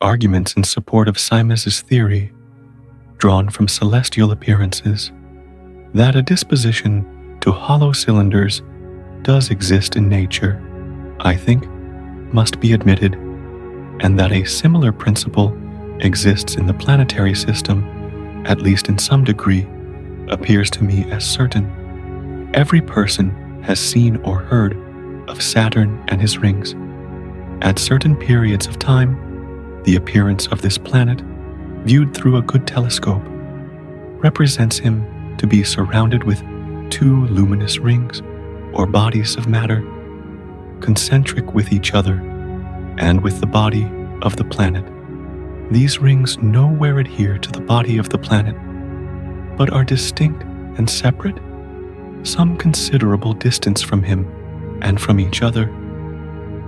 arguments in support of Symmes' theory, drawn from celestial appearances, that a disposition to hollow cylinders does exist in nature, I think, must be admitted, and that a similar principle exists in the planetary system, at least in some degree, appears to me as certain. Every person has seen or heard of Saturn and his rings. At certain periods of time, the appearance of this planet, viewed through a good telescope, represents him to be surrounded with two luminous rings or bodies of matter, concentric with each other and with the body of the planet. These rings nowhere adhere to the body of the planet, but are distinct and separate, some considerable distance from him and from each other,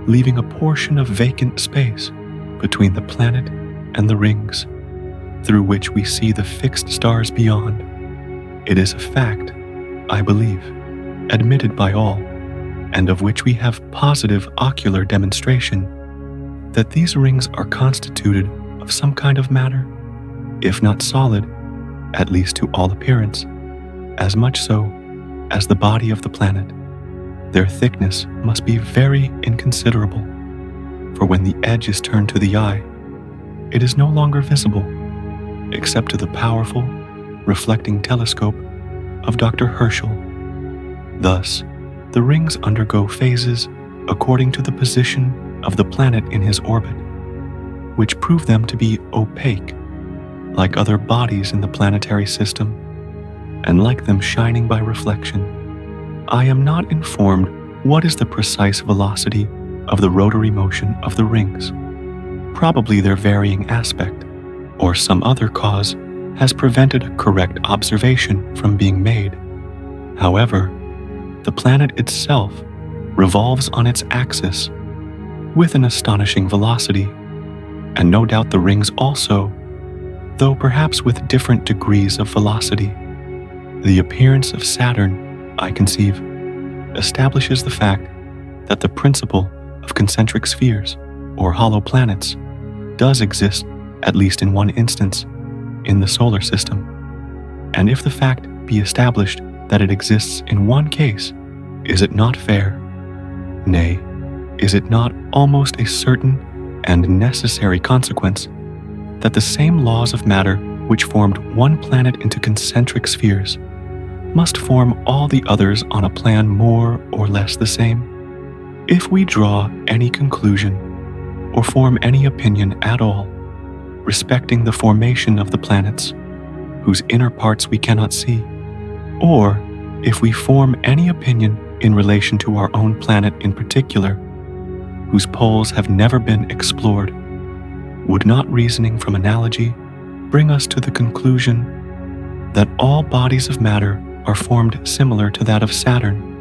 leaving a portion of vacant space between the planet and the rings, through which we see the fixed stars beyond. It is a fact, I believe, admitted by all, and of which we have positive ocular demonstration, that these rings are constituted of some kind of matter, if not solid, at least to all appearance, as much so as the body of the planet. Their thickness must be very inconsiderable, for when the edge is turned to the eye, it is no longer visible, except to the powerful, reflecting telescope of Dr. Herschel. Thus, the rings undergo phases according to the position of the planet in his orbit, which prove them to be opaque, like other bodies in the planetary system, and like them shining by reflection. I am not informed what is the precise velocity of the rotary motion of the rings. Probably their varying aspect, or some other cause, has prevented a correct observation from being made. However, the planet itself revolves on its axis with an astonishing velocity, and no doubt the rings also, though perhaps with different degrees of velocity. The appearance of Saturn, I conceive, establishes the fact that the principle of concentric spheres, or hollow planets, does exist, at least in one instance, in the solar system. And if the fact be established that it exists in one case, is it not fair? Nay, is it not almost a certain and necessary consequence that the same laws of matter which formed one planet into concentric spheres must form all the others on a plan more or less the same? If we draw any conclusion or form any opinion at all respecting the formation of the planets, whose inner parts we cannot see, or if we form any opinion in relation to our own planet in particular, whose poles have never been explored, would not reasoning from analogy bring us to the conclusion that all bodies of matter are formed similar to that of Saturn,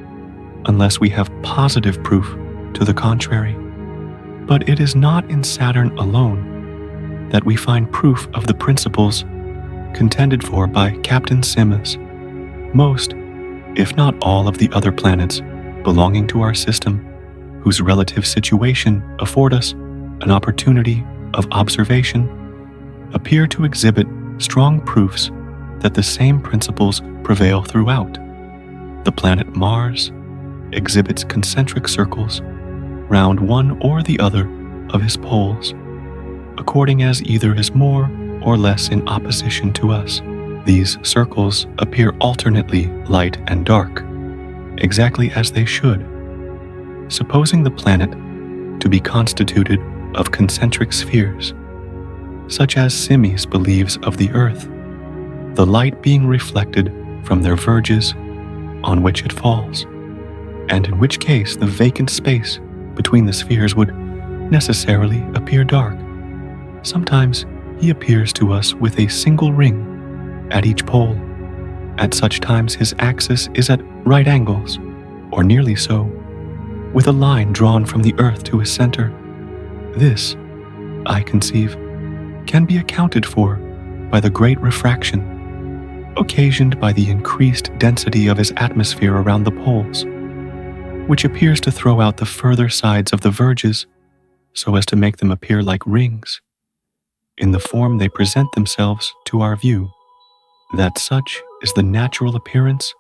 unless we have positive proof to the contrary? But it is not in Saturn alone that we find proof of the principles contended for by Captain Symmes. Most, if not all, of the other planets belonging to our system, whose relative situation afford us an opportunity of observation, appear to exhibit strong proofs that the same principles prevail throughout. The planet Mars exhibits concentric circles round one or the other of his poles, according as either is more or less in opposition to us. These circles appear alternately light and dark, exactly as they should. Supposing the planet to be constituted of concentric spheres, such as Symmes believes of the Earth, the light being reflected from their verges on which it falls, and in which case the vacant space between the spheres would necessarily appear dark. Sometimes he appears to us with a single ring at each pole. At such times his axis is at right angles, or nearly so, with a line drawn from the earth to his center. This, I conceive, can be accounted for by the great refraction, occasioned by the increased density of his atmosphere around the poles, which appears to throw out the further sides of the verges so as to make them appear like rings. in the form they present themselves to our view. That such is the natural appearance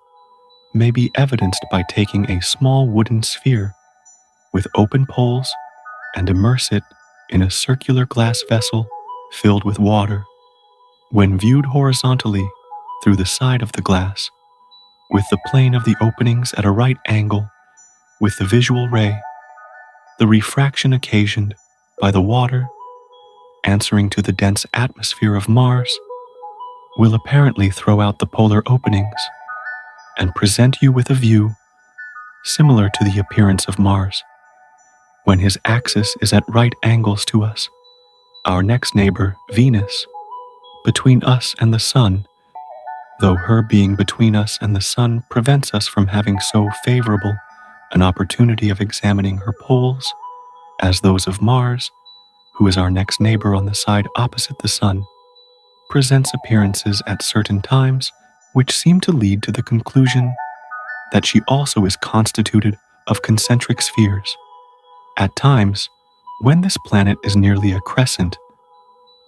may be evidenced by taking a small wooden sphere with open poles and immerse it in a circular glass vessel filled with water. When viewed horizontally through the side of the glass, with the plane of the openings at a right angle with the visual ray, the refraction occasioned by the water answering to the dense atmosphere of Mars will apparently throw out the polar openings and present you with a view similar to the appearance of Mars when his axis is at right angles to us. Our next neighbor, Venus, between us and the Sun, though her being between us and the Sun prevents us from having so favorable an opportunity of examining her poles as those of Mars, who is our next neighbor on the side opposite the Sun, presents appearances at certain times which seem to lead to the conclusion that she also is constituted of concentric spheres. At times, when this planet is nearly a crescent,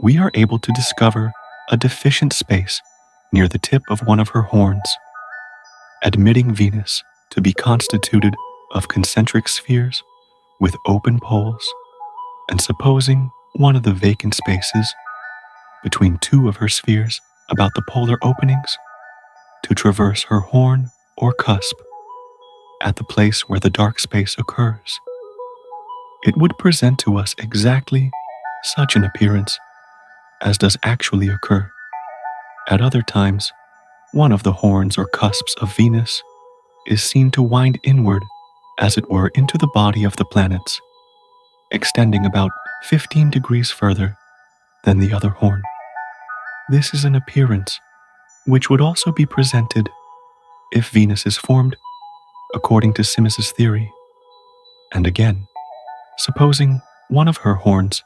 we are able to discover a deficient space near the tip of one of her horns. Admitting Venus to be constituted of concentric spheres with open poles, and supposing one of the vacant spaces between two of her spheres about the polar openings to traverse her horn or cusp at the place where the dark space occurs, it would present to us exactly such an appearance as does actually occur. At other times, one of the horns or cusps of Venus is seen to wind inward, as it were, into the body of the planets, extending about 15 degrees further than the other horn. This is an appearance which would also be presented if Venus is formed according to Symmes' theory. And again, supposing one of her horns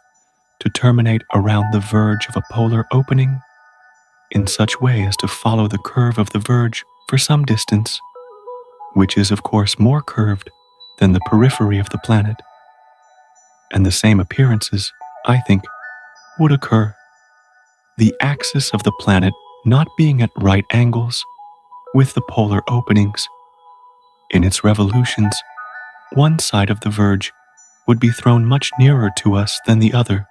to terminate around the verge of a polar opening in such way as to follow the curve of the verge for some distance, which is of course more curved than the periphery of the planet. And the same appearances, I think, would occur. The axis of the planet not being at right angles with the polar openings. In its revolutions, one side of the verge would be thrown much nearer to us than the other,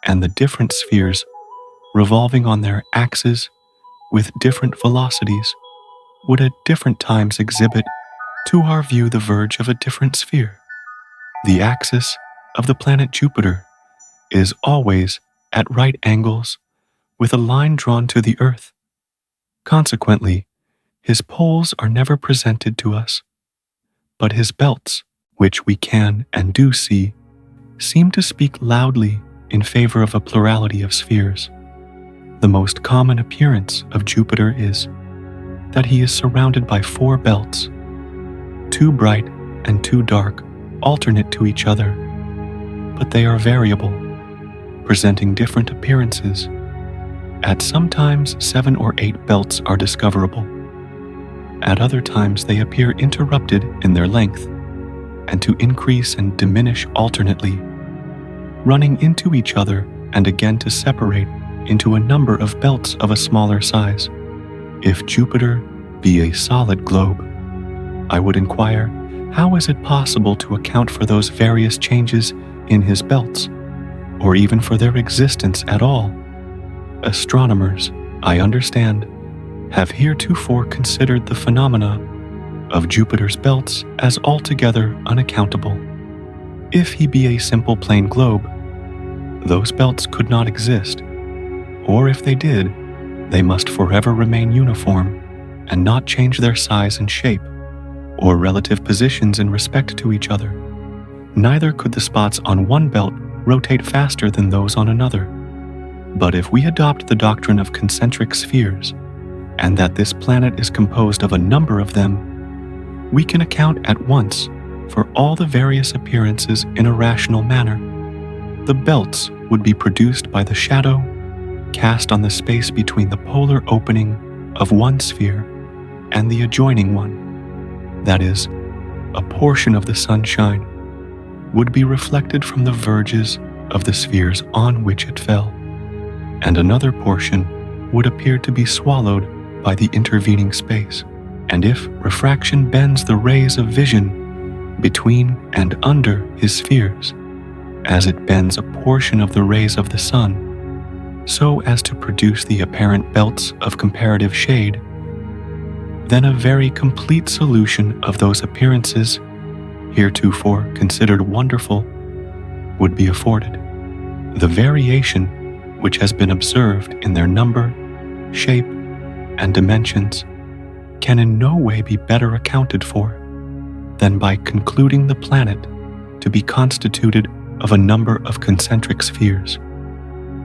and the different spheres, revolving on their axes with different velocities, would at different times exhibit to our view the verge of a different sphere. The axis of the planet Jupiter is always at right angles with a line drawn to the Earth. Consequently, his poles are never presented to us, but his belts, which we can and do see, seem to speak loudly in favor of a plurality of spheres. The most common appearance of Jupiter is that he is surrounded by 4 belts, 2 bright and 2 dark, alternate to each other, but they are variable, presenting different appearances. At some times 7 or 8 belts are discoverable. At other times they appear interrupted in their length, and to increase and diminish alternately, running into each other and again to separate into a number of belts of a smaller size. If Jupiter be a solid globe, I would inquire, how is it possible to account for those various changes in his belts, or even for their existence at all? Astronomers, I understand, have heretofore considered the phenomena of Jupiter's belts as altogether unaccountable. If he be a simple plain globe, those belts could not exist, or if they did, they must forever remain uniform and not change their size and shape, or relative positions in respect to each other. Neither could the spots on one belt rotate faster than those on another. But if we adopt the doctrine of concentric spheres, and that this planet is composed of a number of them, we can account at once for all the various appearances in a rational manner. The belts would be produced by the shadow cast on the space between the polar opening of one sphere and the adjoining one. That is, a portion of the sunshine would be reflected from the verges of the spheres on which it fell. and another portion would appear to be swallowed by the intervening space. And if refraction bends the rays of vision between and under his spheres, as it bends a portion of the rays of the sun, so as to produce the apparent belts of comparative shade, then a very complete solution of those appearances, heretofore considered wonderful, would be afforded. The variation which has been observed in their number, shape, and dimensions can in no way be better accounted for than by concluding the planet to be constituted of a number of concentric spheres,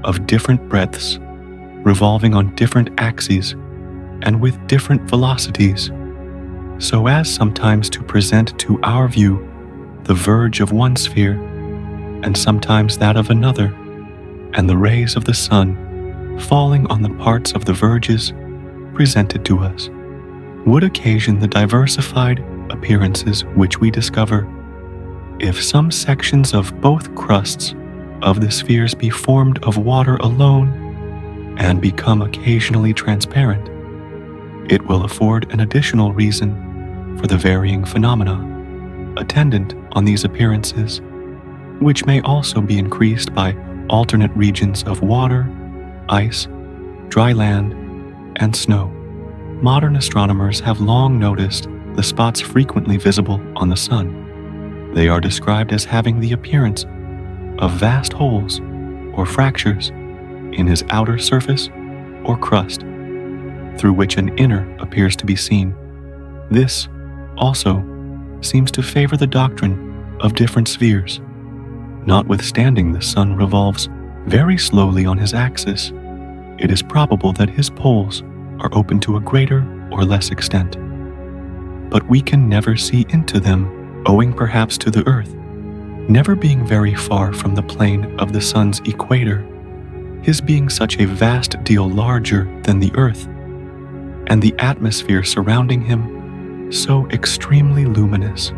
of different breadths, revolving on different axes and with different velocities, so as sometimes to present to our view the verge of one sphere, and sometimes that of another, and the rays of the sun, falling on the parts of the verges presented to us, would occasion the diversified appearances which we discover, if some sections of both crusts of the spheres be formed of water alone and become occasionally transparent. It will afford an additional reason for the varying phenomena attendant on these appearances, which may also be increased by alternate regions of water, ice, dry land, and snow. Modern astronomers have long noticed the spots frequently visible on the sun. They are described as having the appearance of vast holes or fractures in his outer surface or crust, through which an inner appears to be seen. This, also, seems to favor the doctrine of different spheres. Notwithstanding the sun revolves very slowly on his axis, it is probable that his poles are open to a greater or less extent. But we can never see into them, owing perhaps to the Earth never being very far from the plane of the sun's equator, his being such a vast deal larger than the Earth, and the atmosphere surrounding him so extremely luminous.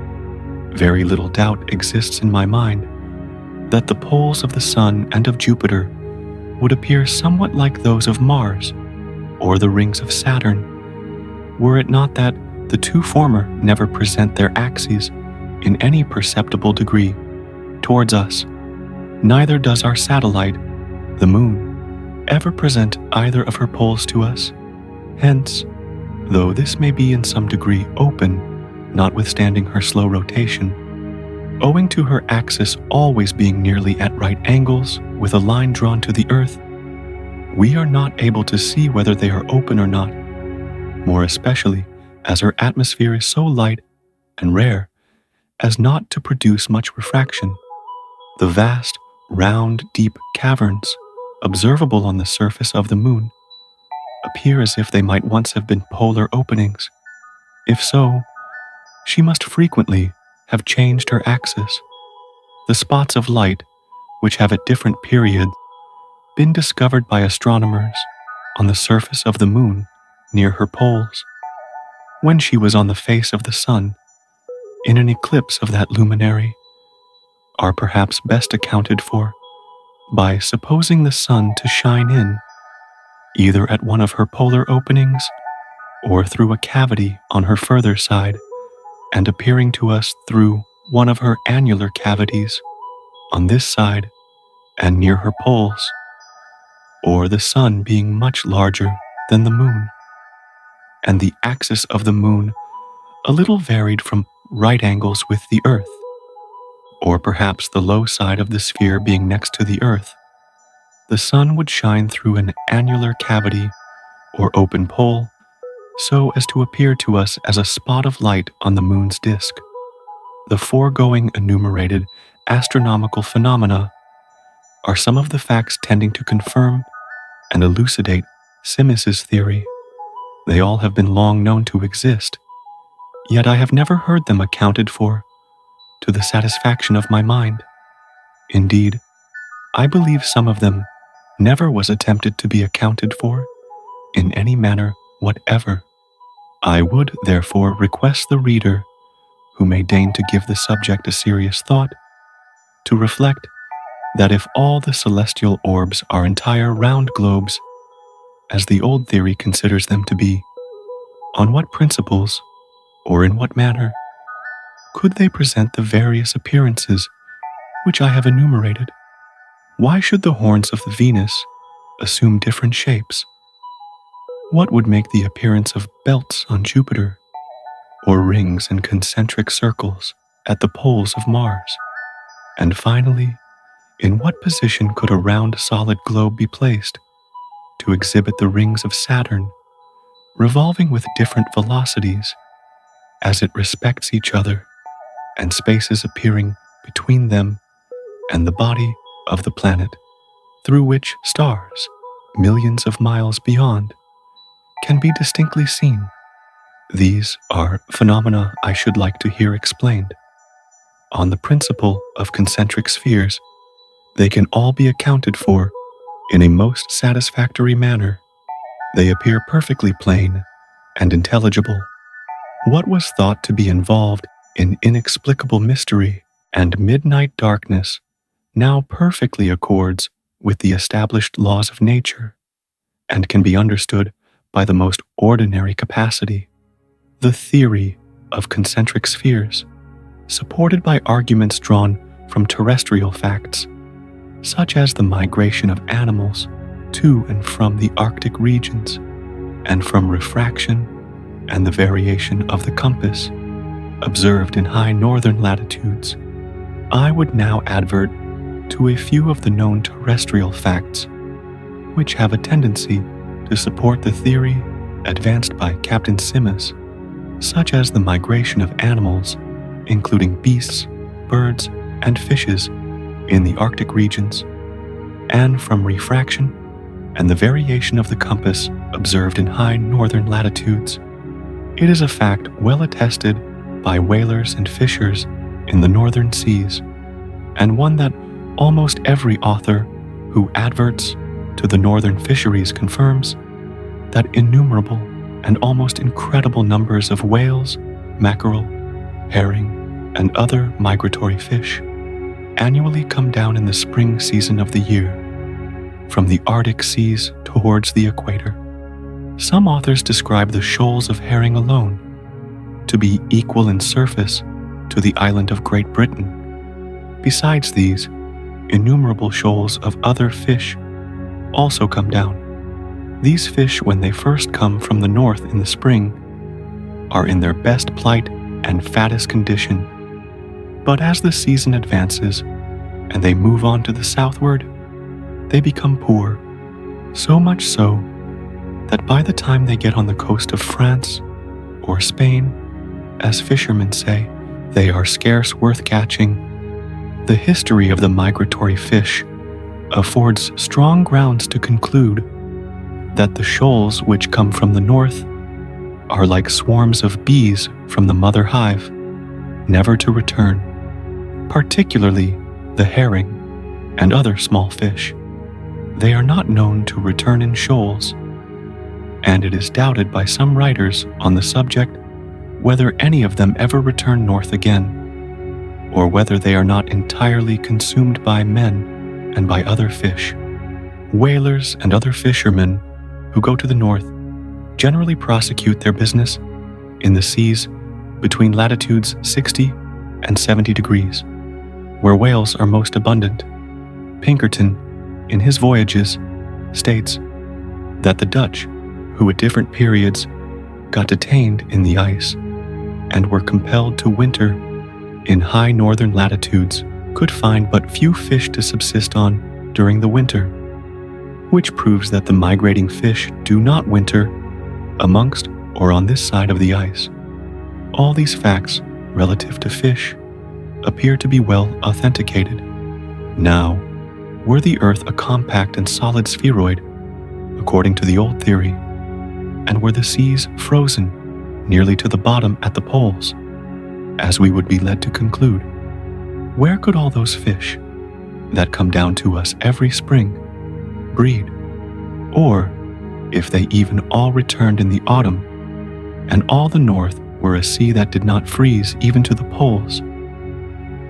Very little doubt exists in my mind that the poles of the sun and of Jupiter would appear somewhat like those of Mars or the rings of Saturn, were it not that the two former never present their axes in any perceptible degree towards us. Neither does our satellite, the Moon, ever present either of her poles to us. Hence, though this may be in some degree open, notwithstanding her slow rotation, owing to her axis always being nearly at right angles with a line drawn to the Earth, we are not able to see whether they are open or not, more especially as her atmosphere is so light and rare as not to produce much refraction. The vast, round, deep caverns observable on the surface of the Moon appear as if they might once have been polar openings. If so, she must frequently have changed her axis. The spots of light, which have at different periods been discovered by astronomers on the surface of the Moon near her poles, when she was on the face of the sun, in an eclipse of that luminary, are perhaps best accounted for by supposing the sun to shine in, either at one of her polar openings or through a cavity on her further side, and appearing to us through one of her annular cavities on this side and near her poles, or the sun being much larger than the Moon, and the axis of the Moon a little varied from right angles with the Earth, or perhaps the low side of the sphere being next to the Earth, the sun would shine through an annular cavity or open pole so as to appear to us as a spot of light on the Moon's disk. The foregoing enumerated astronomical phenomena are some of the facts tending to confirm and elucidate Symmes's theory. They all have been long known to exist, yet I have never heard them accounted for to the satisfaction of my mind. Indeed, I believe some of them never was attempted to be accounted for in any manner whatever. I would, therefore, request the reader, who may deign to give the subject a serious thought, to reflect that if all the celestial orbs are entire round globes, as the old theory considers them to be, on what principles, or in what manner, could they present the various appearances which I have enumerated? Why should the horns of the Venus assume different shapes? What would make the appearance of belts on Jupiter, or rings and concentric circles at the poles of Mars? And finally, in what position could a round solid globe be placed to exhibit the rings of Saturn, revolving with different velocities as it respects each other, and spaces appearing between them and the body of the planet, through which stars, millions of miles beyond, can be distinctly seen? These are phenomena I should like to hear explained. On the principle of concentric spheres, they can all be accounted for in a most satisfactory manner. They appear perfectly plain and intelligible. What was thought to be involved in inexplicable mystery and midnight darkness now perfectly accords with the established laws of nature, and can be understood by the most ordinary capacity. The theory of concentric spheres, supported by arguments drawn from terrestrial facts, such as the migration of animals to and from the Arctic regions, and from refraction and the variation of the compass observed in high northern latitudes, I would now advert to a few of the known terrestrial facts, which have a tendency to support the theory advanced by Captain Symmes, such as the migration of animals, including beasts, birds, and fishes in the Arctic regions, and from refraction and the variation of the compass observed in high northern latitudes. It is a fact well attested by whalers and fishers in the northern seas, and one that almost every author who adverts to the northern fisheries confirms, that innumerable and almost incredible numbers of whales, mackerel, herring, and other migratory fish annually come down in the spring season of the year from the Arctic seas towards the equator. Some authors describe the shoals of herring alone to be equal in surface to the island of Great Britain. Besides these, innumerable shoals of other fish also come down. These fish, when they first come from the north in the spring, are in their best plight and fattest condition. But as the season advances and they move on to the southward, they become poor, so much so that by the time they get on the coast of France or Spain, as fishermen say, they are scarce worth catching. The history of the migratory fish affords strong grounds to conclude that the shoals which come from the north are like swarms of bees from the mother hive, never to return, particularly the herring and other small fish. They are not known to return in shoals, and it is doubted by some writers on the subject whether any of them ever return north again, or whether they are not entirely consumed by men and by other fish. Whalers and other fishermen who go to the north generally prosecute their business in the seas between latitudes 60 and 70 degrees, where whales are most abundant. Pinkerton, in his voyages, states that the Dutch, who at different periods got detained in the ice and were compelled to winter in high northern latitudes, could find but few fish to subsist on during the winter, which proves that the migrating fish do not winter amongst or on this side of the ice. All these facts relative to fish appear to be well authenticated. Now, were the Earth a compact and solid spheroid, according to the old theory, and were the seas frozen nearly to the bottom at the poles, as we would be led to conclude, where could all those fish that come down to us every spring breed? Or, if they even all returned in the autumn, and all the north were a sea that did not freeze even to the poles,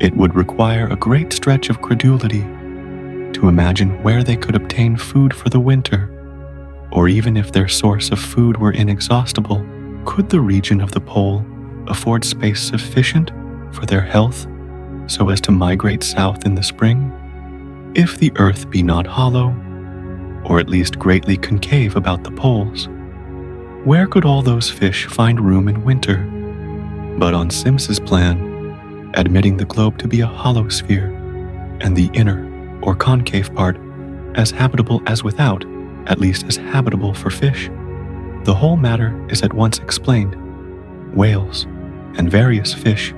it would require a great stretch of credulity to imagine where they could obtain food for the winter, or even if their source of food were inexhaustible, could the region of the pole afford space sufficient for their health so as to migrate south in the spring? If the earth be not hollow, or at least greatly concave about the poles, where could all those fish find room in winter? But on Symmes's plan, admitting the globe to be a hollow sphere, and the inner or concave part as habitable as without, at least as habitable for fish, the whole matter is at once explained. Whales and various fish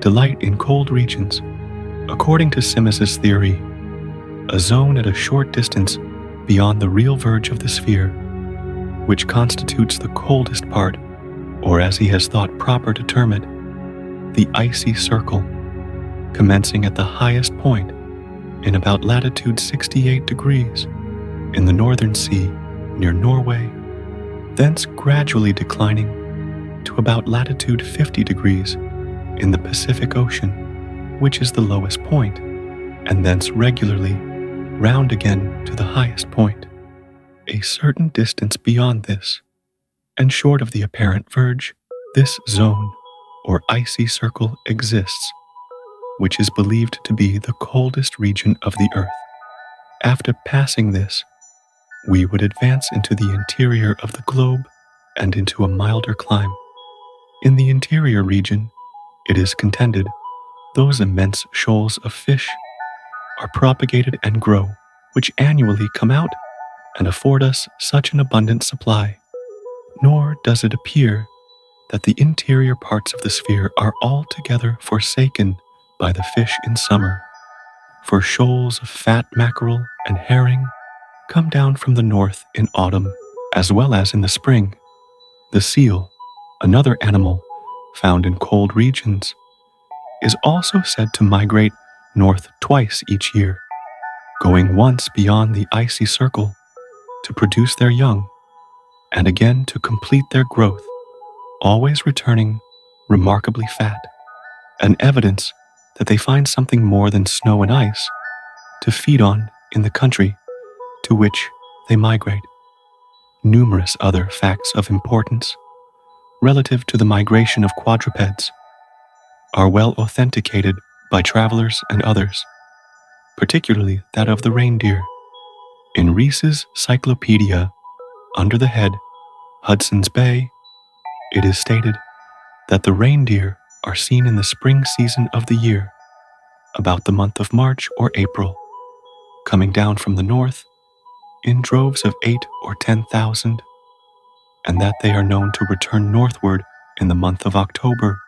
delight in cold regions. According to Symmes's theory, a zone at a short distance beyond the real verge of the sphere, which constitutes the coldest part, or as he has thought proper to term it, the icy circle, commencing at the highest point in about latitude 68 degrees in the Northern Sea near Norway, thence gradually declining to about latitude 50 degrees in the Pacific Ocean, which is the lowest point, and thence regularly round again to the highest point. A certain distance beyond this, and short of the apparent verge, this zone or icy circle exists, which is believed to be the coldest region of the earth. After passing this, we would advance into the interior of the globe and into a milder clime. In the interior region, it is contended, those immense shoals of fish are propagated and grow, which annually come out and afford us such an abundant supply. Nor does it appear that the interior parts of the sphere are altogether forsaken by the fish in summer, for shoals of fat mackerel and herring come down from the north in autumn as well as in the spring. The seal, another animal found in cold regions, is also said to migrate north twice each year, going once beyond the icy circle to produce their young, and again to complete their growth, always returning remarkably fat, an evidence that they find something more than snow and ice to feed on in the country to which they migrate. Numerous other facts of importance relative to the migration of quadrupeds are well authenticated by travelers and others, particularly that of the reindeer. In Rees's Cyclopedia, under the head Hudson's Bay, it is stated that the reindeer are seen in the spring season of the year, about the month of March or April, coming down from the north in droves of 8 or 10,000, and that they are known to return northward in the month of October,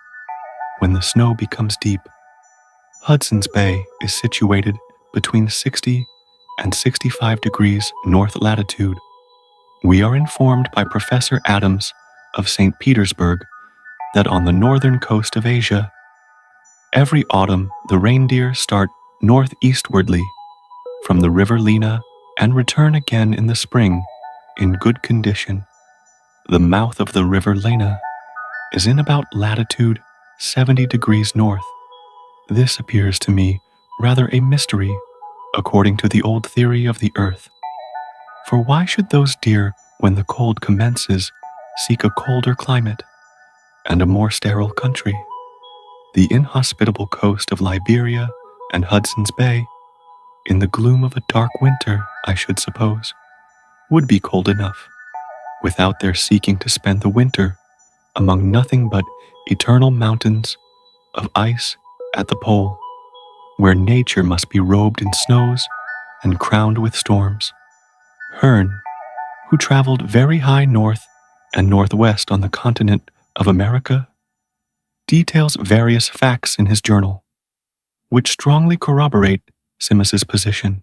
when the snow becomes deep. Hudson's Bay is situated between 60 and 65 degrees north latitude. We are informed by Professor Adams of St. Petersburg that on the northern coast of Asia, every autumn the reindeer start northeastwardly from the river Lena and return again in the spring in good condition. The mouth of the river Lena is in about latitude 70 degrees north. This appears to me rather a mystery according to the old theory of the earth. For why should those deer, when the cold commences, seek a colder climate and a more sterile country? The inhospitable coast of Liberia and Hudson's Bay, in the gloom of a dark winter, I should suppose, would be cold enough, without their seeking to spend the winter among nothing but eternal mountains of ice at the pole, where nature must be robed in snows and crowned with storms. Hearn, who traveled very high north and northwest on the continent of America, details various facts in his journal, which strongly corroborate Symmes's position.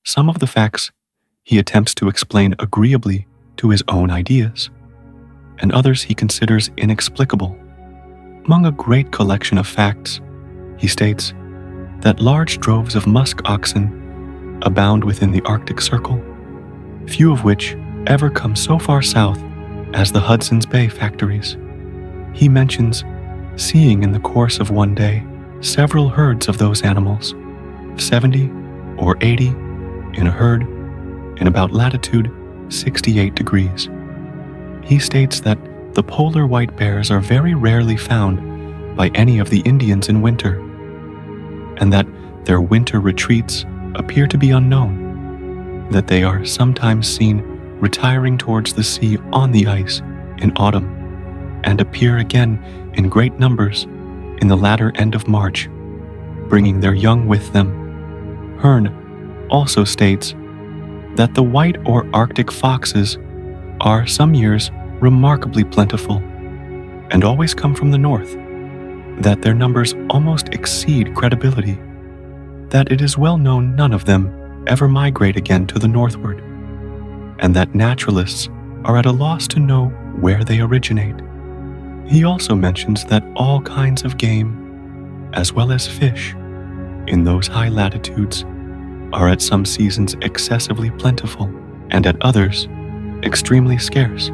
Some of the facts he attempts to explain agreeably to his own ideas, and others he considers inexplicable. Among a great collection of facts, he states that large droves of musk oxen abound within the Arctic Circle, few of which ever come so far south as the Hudson's Bay factories. He mentions seeing in the course of one day several herds of those animals, 70 or 80 in a herd in about latitude 68 degrees. He states that the polar white bears are very rarely found by any of the Indians in winter, and that their winter retreats appear to be unknown, that they are sometimes seen retiring towards the sea on the ice in autumn, and appear again in great numbers in the latter end of March, bringing their young with them. Hearn also states that the white or Arctic foxes are some years remarkably plentiful and always come from the north, that their numbers almost exceed credibility, that it is well known none of them ever migrate again to the northward, and that naturalists are at a loss to know where they originate. He also mentions that all kinds of game, as well as fish, in those high latitudes are at some seasons excessively plentiful and at others extremely scarce.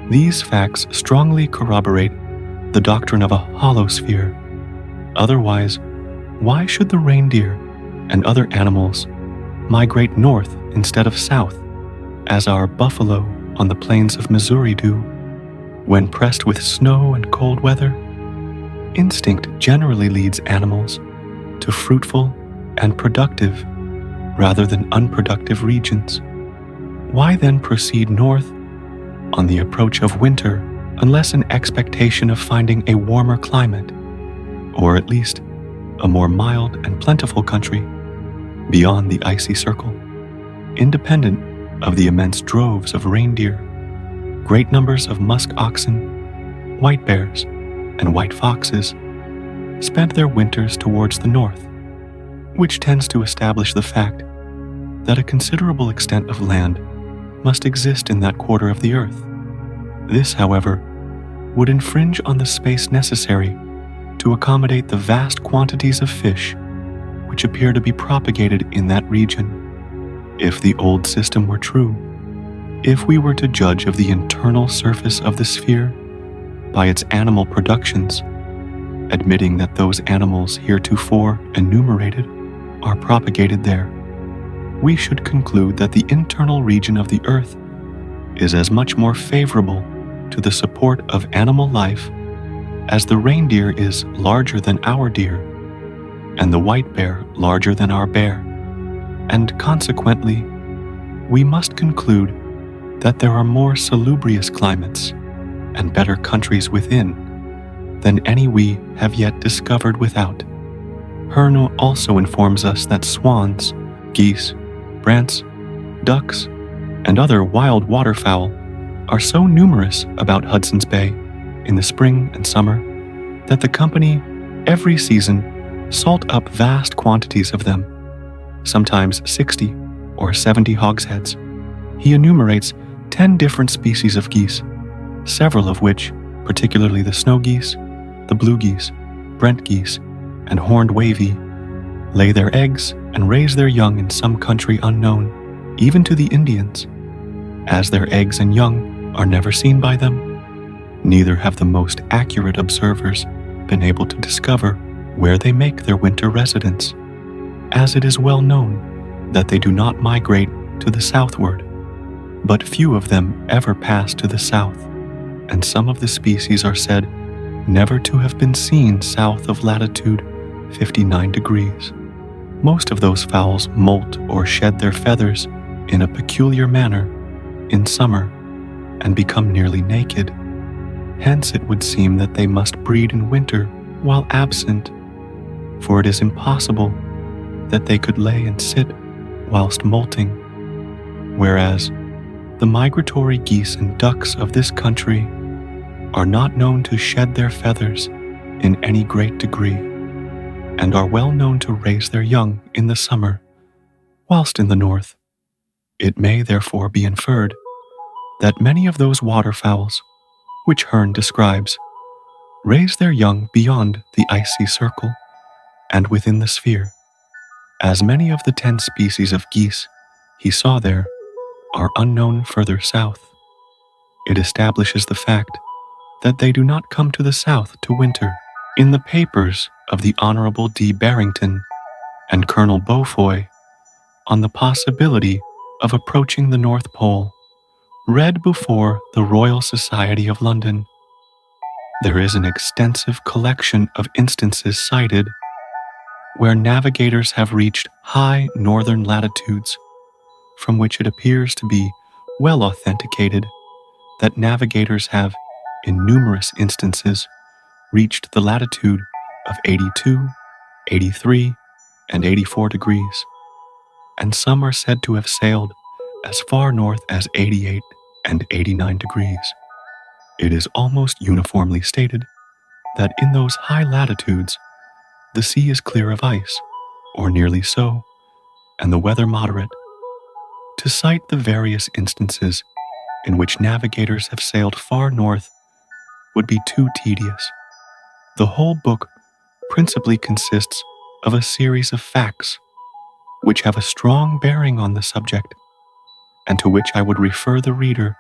These facts strongly corroborate the doctrine of a hollow sphere. Otherwise, why should the reindeer and other animals migrate north instead of south, as our buffalo on the plains of Missouri do, when pressed with snow and cold weather? Instinct generally leads animals to fruitful and productive rather than unproductive regions. Why then proceed north on the approach of winter unless in expectation of finding a warmer climate, or at least a more mild and plentiful country beyond the icy circle, independent of the immense droves of reindeer, great numbers of musk oxen, white bears, and white foxes spent their winters towards the north, which tends to establish the fact that a considerable extent of land must exist in that quarter of the earth. This, however, would infringe on the space necessary to accommodate the vast quantities of fish which appear to be propagated in that region. If the old system were true, if we were to judge of the internal surface of the sphere by its animal productions, admitting that those animals heretofore enumerated are propagated there, we should conclude that the internal region of the earth is as much more favorable to the support of animal life as the reindeer is larger than our deer, and the white bear larger than our bear, and consequently, we must conclude that there are more salubrious climates and better countries within than any we have yet discovered without. Hearn also informs us that swans, geese, brants, ducks, and other wild waterfowl are so numerous about Hudson's Bay in the spring and summer that the company every season salt up vast quantities of them, sometimes 60 or 70 hogsheads. He enumerates 10 different species of geese, several of which, particularly the snow geese, the blue geese, Brent geese, and horned wavy, lay their eggs and raise their young in some country unknown, even to the Indians. As their eggs and young are never seen by them, neither have the most accurate observers been able to discover where they make their winter residence, as it is well known that they do not migrate to the southward, but few of them ever pass to the south, and some of the species are said never to have been seen south of latitude 59 degrees. Most of those fowls molt or shed their feathers in a peculiar manner in summer and become nearly naked. Hence it would seem that they must breed in winter while absent, for it is impossible that they could lay and sit whilst molting, whereas the migratory geese and ducks of this country are not known to shed their feathers in any great degree, and are well known to raise their young in the summer, whilst in the north. It may therefore be inferred that many of those waterfowls, which Hearn describes, raise their young beyond the icy circle and within the sphere, as many of the 10 species of geese he saw there are unknown further south. It establishes the fact that they do not come to the south to winter. In the papers of the Honorable D. Barrington and Colonel Beaufoy on the possibility of approaching the North Pole, read before the Royal Society of London. There is an extensive collection of instances cited where navigators have reached high northern latitudes, from which it appears to be well authenticated that navigators have, in numerous instances, reached the latitude of 82, 83, and 84 degrees, and some are said to have sailed as far north as 88 and 89 degrees. It is almost uniformly stated that in those high latitudes, the sea is clear of ice, or nearly so, and the weather moderate. To cite the various instances in which navigators have sailed far north would be too tedious. The whole book principally consists of a series of facts which have a strong bearing on the subject, and to which I would refer the reader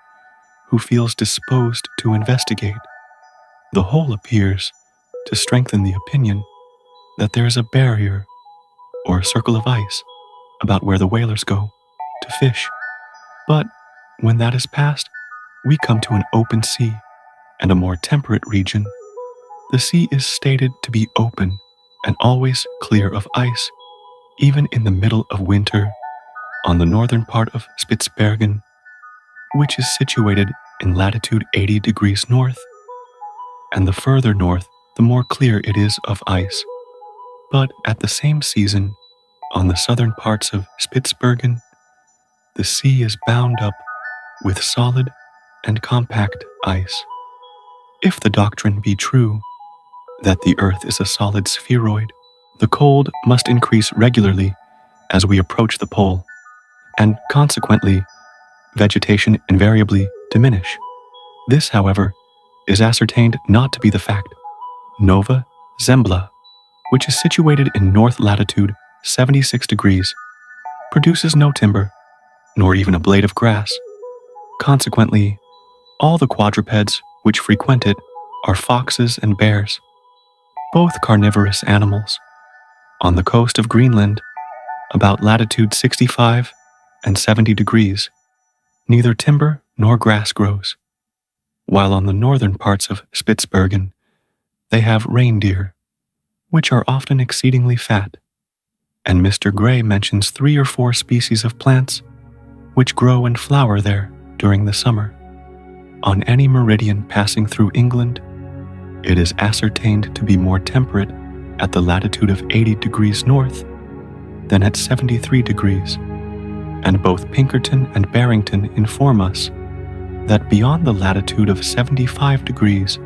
who feels disposed to investigate. The whole appears to strengthen the opinion that there is a barrier or a circle of ice about where the whalers go to fish. But when that is passed, we come to an open sea and a more temperate region. The sea is stated to be open and always clear of ice, even in the middle of winter, on the northern part of Spitzbergen, which is situated in latitude 80 degrees north, and the further north, the more clear it is of ice. But at the same season, on the southern parts of Spitzbergen, the sea is bound up with solid and compact ice. If the doctrine be true that the earth is a solid spheroid, the cold must increase regularly as we approach the pole, and consequently, vegetation invariably diminish. This, however, is ascertained not to be the fact. Nova Zembla, which is situated in north latitude 76 degrees, produces no timber, nor even a blade of grass. Consequently, all the quadrupeds which frequent it are foxes and bears, both carnivorous animals. On the coast of Greenland, about latitude 65 and 70 degrees, neither timber nor grass grows, while on the northern parts of Spitzbergen, they have reindeer, which are often exceedingly fat, and Mr. Gray mentions 3 or 4 species of plants which grow and flower there during the summer. On any meridian passing through England, it is ascertained to be more temperate at the latitude of 80 degrees north than at 73 degrees, and both Pinkerton and Barrington inform us that beyond the latitude of 75 degrees,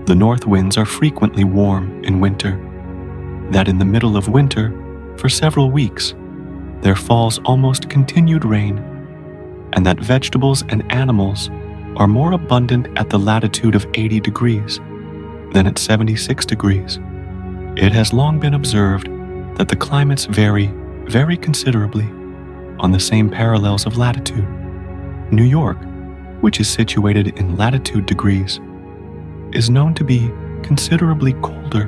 the north winds are frequently warm in winter, that in the middle of winter, for several weeks, there falls almost continued rain, and that vegetables and animals are more abundant at the latitude of 80 degrees than at 76 degrees. It has long been observed that the climates vary very considerably on the same parallels of latitude. New York, which is situated in latitude degrees, is known to be considerably colder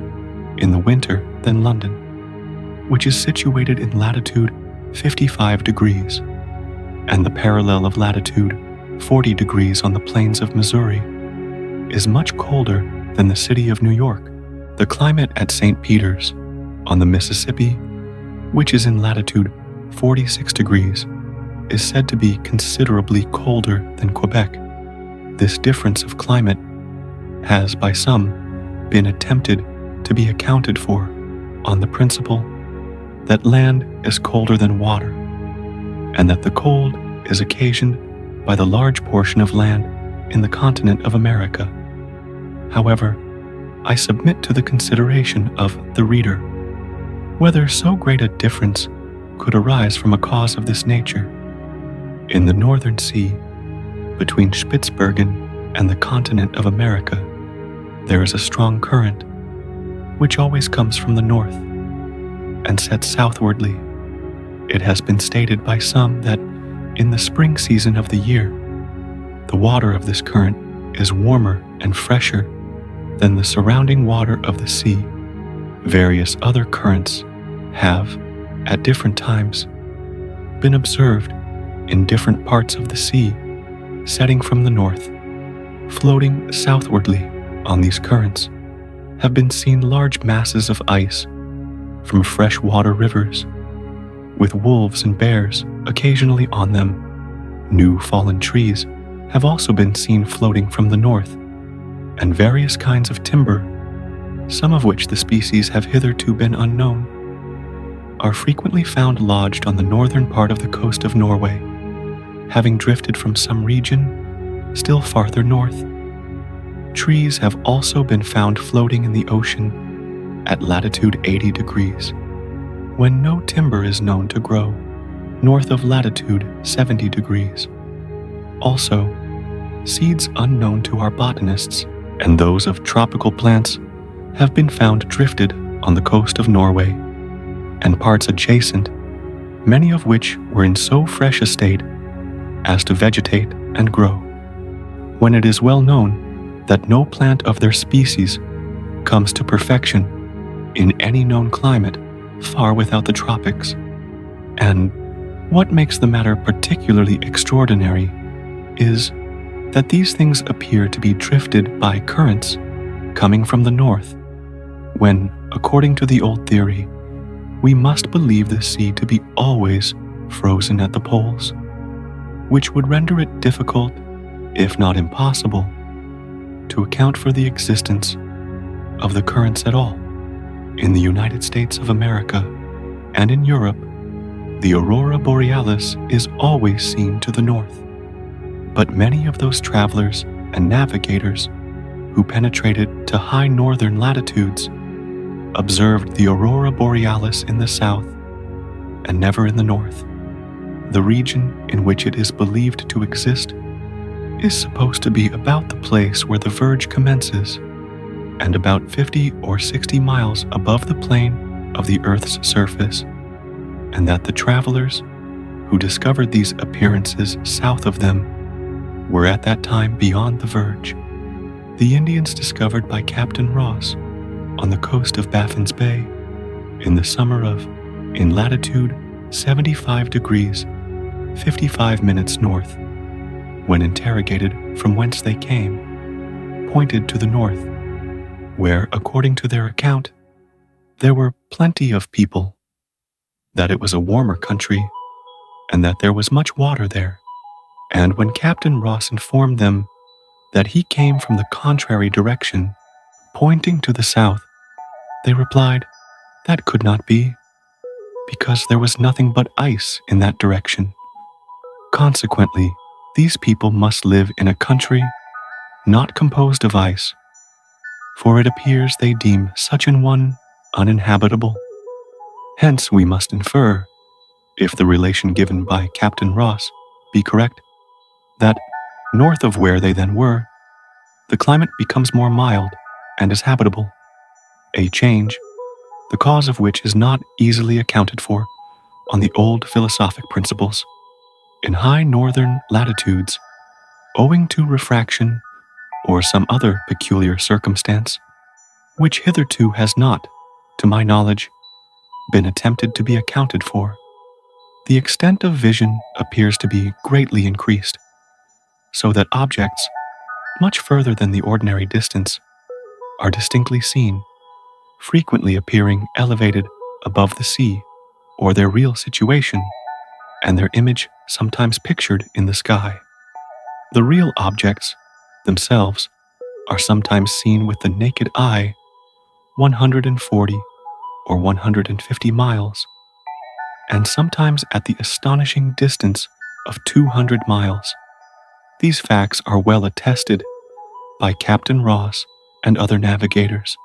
in the winter than London, which is situated in latitude 55 degrees, and the parallel of latitude 40 degrees on the plains of Missouri is much colder than the city of New York. The climate at St. Peter's on the Mississippi, which is in latitude 46 degrees, is said to be considerably colder than Quebec. This difference of climate has by some been attempted to be accounted for on the principle that land is colder than water, and that the cold is occasioned by the large portion of land in the continent of America. However, I submit to the consideration of the reader whether so great a difference could arise from a cause of this nature. In the northern sea, between Spitzbergen and the continent of America, there is a strong current, which always comes from the north and sets southwardly. It has been stated by some that in the spring season of the year, the water of this current is warmer and fresher than the surrounding water of the sea. Various other currents have, at different times, been observed in different parts of the sea, setting from the north. Floating southwardly on these currents have been seen large masses of ice from freshwater rivers, with wolves and bears occasionally on them. New fallen trees have also been seen floating from the north, and various kinds of timber, some of which the species have hitherto been unknown, are frequently found lodged on the northern part of the coast of Norway, having drifted from some region still farther north. Trees have also been found floating in the ocean at latitude 80 degrees, when no timber is known to grow, north of latitude 70 degrees. Also, seeds unknown to our botanists and those of tropical plants have been found drifted on the coast of Norway and parts adjacent, many of which were in so fresh a state as to vegetate and grow, when it is well known that no plant of their species comes to perfection in any known climate far without the tropics. And what makes the matter particularly extraordinary is that these things appear to be drifted by currents coming from the north, when, according to the old theory, we must believe the sea to be always frozen at the poles, which would render it difficult, if not impossible, to account for the existence of the currents at all. In the United States of America and in Europe, the aurora borealis is always seen to the north. But many of those travelers and navigators who penetrated to high northern latitudes observed the aurora borealis in the south and never in the north. The region in which it is believed to exist is supposed to be about the place where the verge commences and about 50 or 60 miles above the plane of the Earth's surface, and that the travelers who discovered these appearances south of them were at that time beyond the verge. The Indians discovered by Captain Ross on the coast of Baffin's Bay in the summer of, in latitude 75 degrees, 55 minutes north, when interrogated from whence they came, pointed to the north, where, according to their account, there were plenty of people, that it was a warmer country, and that there was much water there. And when Captain Ross informed them that he came from the contrary direction, pointing to the south, they replied that could not be, because there was nothing but ice in that direction. Consequently, these people must live in a country not composed of ice, for it appears they deem such an one uninhabitable. Hence we must infer, if the relation given by Captain Ross be correct, that north of where they then were, the climate becomes more mild and is habitable, a change, the cause of which is not easily accounted for on the old philosophic principles. In high northern latitudes, owing to refraction or some other peculiar circumstance, which hitherto has not, to my knowledge, been attempted to be accounted for, the extent of vision appears to be greatly increased, so that objects, much further than the ordinary distance, are distinctly seen, frequently appearing elevated above the sea or their real situation, and their image sometimes pictured in the sky. The real objects themselves are sometimes seen with the naked eye 140 or 150 miles, and sometimes at the astonishing distance of 200 miles. These facts are well attested by Captain Ross and other navigators.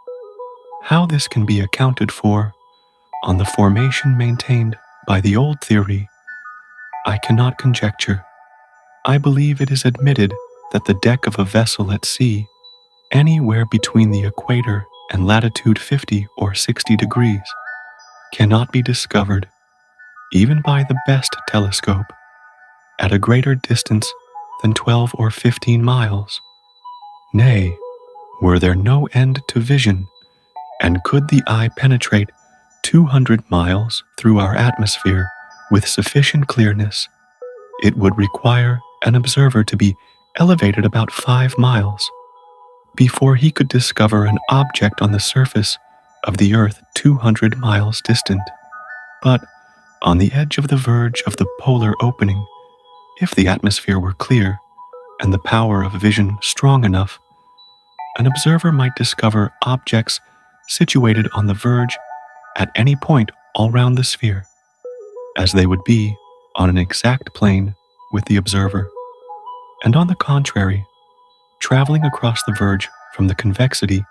How this can be accounted for on the formation maintained by the old theory, I cannot conjecture. I believe it is admitted that the deck of a vessel at sea, anywhere between the equator and latitude 50 or 60 degrees, cannot be discovered, even by the best telescope, at a greater distance than 12 or 15 miles. Nay, were there no end to vision, and could the eye penetrate 200 miles through our atmosphere With sufficient clearness, it would require an observer to be elevated about 5 miles before he could discover an object on the surface of the Earth 200 miles distant. But on the edge of the verge of the polar opening, if the atmosphere were clear and the power of vision strong enough, an observer might discover objects situated on the verge at any point all round the sphere, as they would be on an exact plane with the observer. And on the contrary, traveling across the verge from the convexity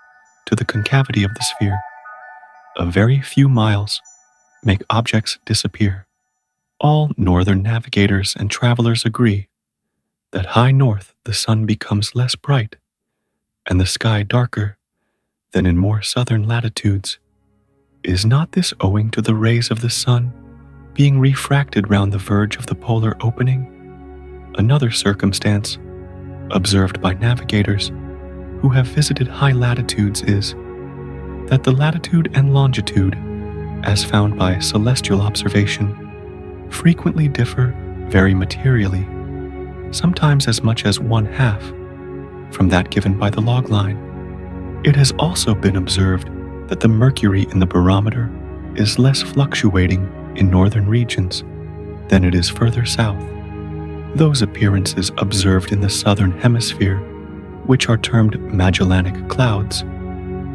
to the concavity of the sphere, a very few miles make objects disappear. All northern navigators and travelers agree that high north the sun becomes less bright and the sky darker than in more southern latitudes. Is not this owing to the rays of the sun being refracted round the verge of the polar opening? Another circumstance observed by navigators who have visited high latitudes is that the latitude and longitude, as found by celestial observation, frequently differ very materially, sometimes as much as 1/2 from that given by the log line. It has also been observed that the mercury in the barometer is less fluctuating in northern regions than it is further south. Those appearances observed in the southern hemisphere, which are termed Magellanic clouds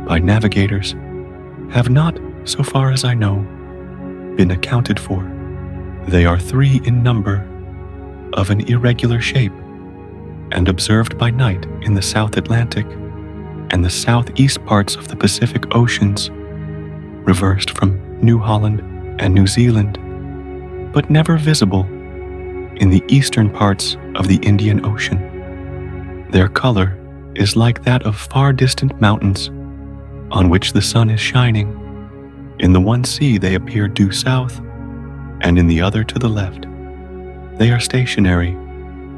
by navigators, have not, so far as I know, been accounted for. They are 3 in number, of an irregular shape, and observed by night in the South Atlantic and the southeast parts of the Pacific Oceans, reversed from New Holland and New Zealand, but never visible in the eastern parts of the Indian Ocean. Their color is like that of far distant mountains on which the sun is shining. In the one sea they appear due south, and in the other to the left. They are stationary,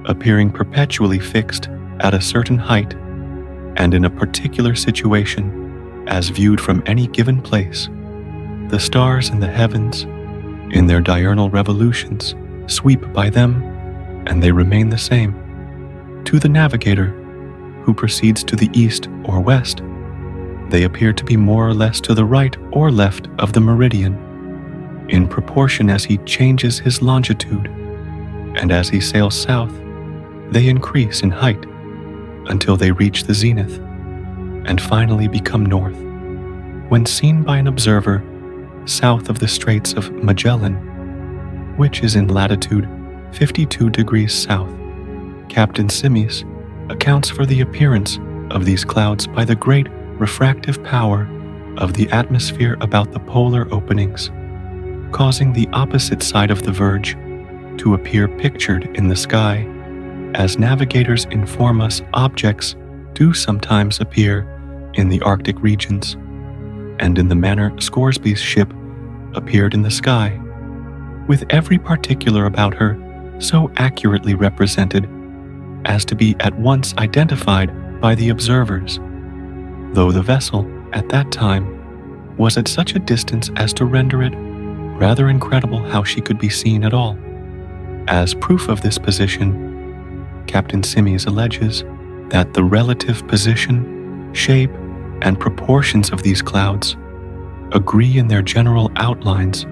appearing perpetually fixed at a certain height and in a particular situation as viewed from any given place. The stars in the heavens, in their diurnal revolutions, sweep by them, and they remain the same. To the navigator, who proceeds to the east or west, they appear to be more or less to the right or left of the meridian, in proportion as he changes his longitude, and as he sails south, they increase in height until they reach the zenith, and finally become north. When seen by an observer south of the Straits of Magellan, which is in latitude 52 degrees south, Captain Symmes accounts for the appearance of these clouds by the great refractive power of the atmosphere about the polar openings, causing the opposite side of the verge to appear pictured in the sky. As navigators inform us, objects do sometimes appear in the Arctic regions, and in the manner Scoresby's ship appeared in the sky, with every particular about her so accurately represented as to be at once identified by the observers, though the vessel at that time was at such a distance as to render it rather incredible how she could be seen at all. As proof of this position, Captain Symmes alleges that the relative position, shape, and proportions of these clouds agree in their general outlines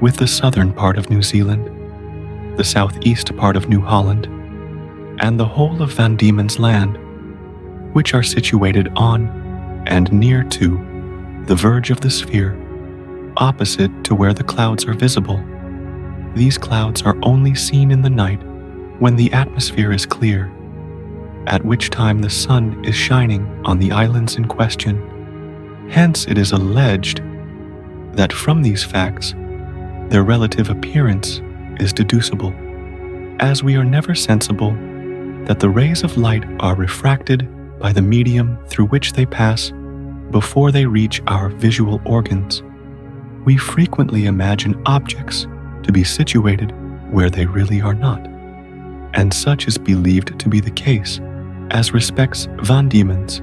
with the southern part of New Zealand, the southeast part of New Holland, and the whole of Van Diemen's Land, which are situated on and near to the verge of the sphere, opposite to where the clouds are visible. These clouds are only seen in the night when the atmosphere is clear, at which time the sun is shining on the islands in question. Hence it is alleged that from these facts, their relative appearance is deducible, as we are never sensible that the rays of light are refracted by the medium through which they pass before they reach our visual organs. We frequently imagine objects to be situated where they really are not, and such is believed to be the case as respects Van Diemen's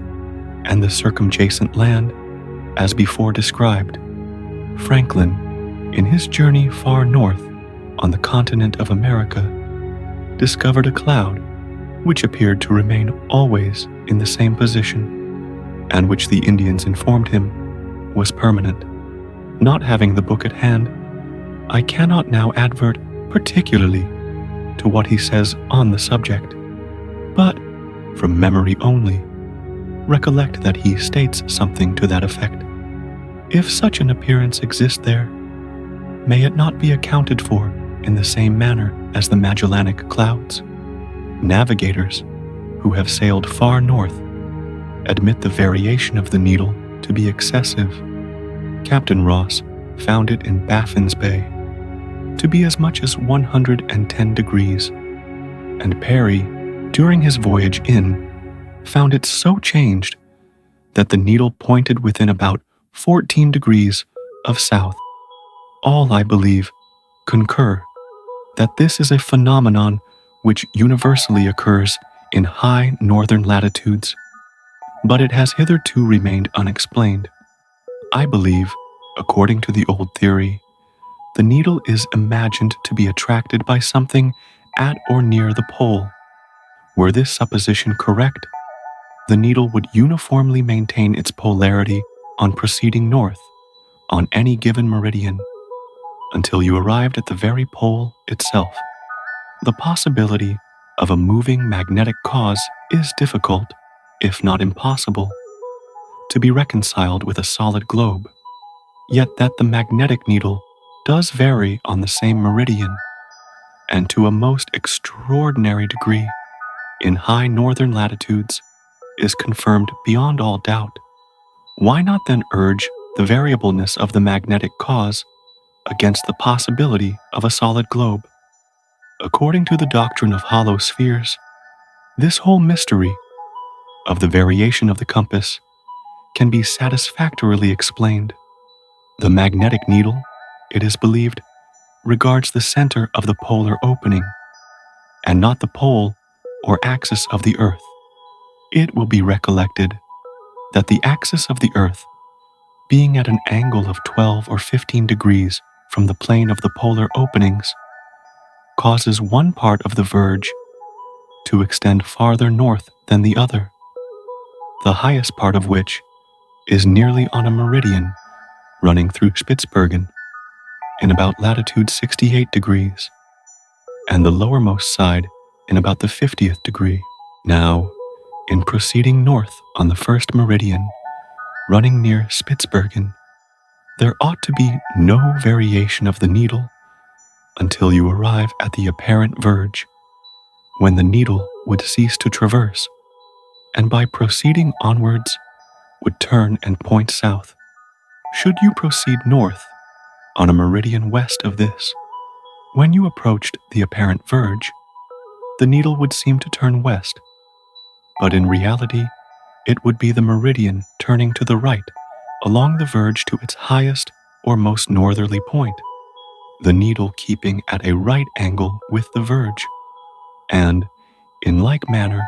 and the circumjacent land, as before described. Franklin, in his journey far north, on the continent of America, discovered a cloud which appeared to remain always in the same position, and which the Indians informed him was permanent. Not having the book at hand, I cannot now advert particularly to what he says on the subject, but, from memory only, recollect that he states something to that effect. If such an appearance exists there, may it not be accounted for in the same manner as the Magellanic Clouds? Navigators, who have sailed far north, admit the variation of the needle to be excessive. Captain Ross found it in Baffin's Bay to be as much as 110 degrees, and Parry, during his voyage in, found it so changed that the needle pointed within about 14 degrees of south. All, I believe, concur that this is a phenomenon which universally occurs in high northern latitudes, but it has hitherto remained unexplained. I believe, according to the old theory, the needle is imagined to be attracted by something at or near the pole. Were this supposition correct, the needle would uniformly maintain its polarity on proceeding north on any given meridian until you arrived at the very pole itself. The possibility of a moving magnetic cause is difficult, if not impossible, to be reconciled with a solid globe, yet that the magnetic needle does vary on the same meridian, and to a most extraordinary degree, in high northern latitudes, is confirmed beyond all doubt. Why not then urge the variableness of the magnetic cause against the possibility of a solid globe? According to the doctrine of hollow spheres, this whole mystery of the variation of the compass can be satisfactorily explained. The magnetic needle, it is believed, regards the center of the polar opening, and not the pole or axis of the Earth. It will be recollected that the axis of the Earth, being at an angle of 12 or 15 degrees from the plane of the polar openings, causes one part of the verge to extend farther north than the other, the highest part of which is nearly on a meridian running through Spitzbergen in about latitude 68 degrees, and the lowermost side in about the 50th degree. Now, in proceeding north on the first meridian, running near Spitzbergen, there ought to be no variation of the needle until you arrive at the apparent verge, when the needle would cease to traverse, and by proceeding onwards would turn and point south. Should you proceed north on a meridian west of this, when you approached the apparent verge, the needle would seem to turn west, but in reality it would be the meridian turning to the right along the verge to its highest or most northerly point, the needle keeping at a right angle with the verge, and, in like manner,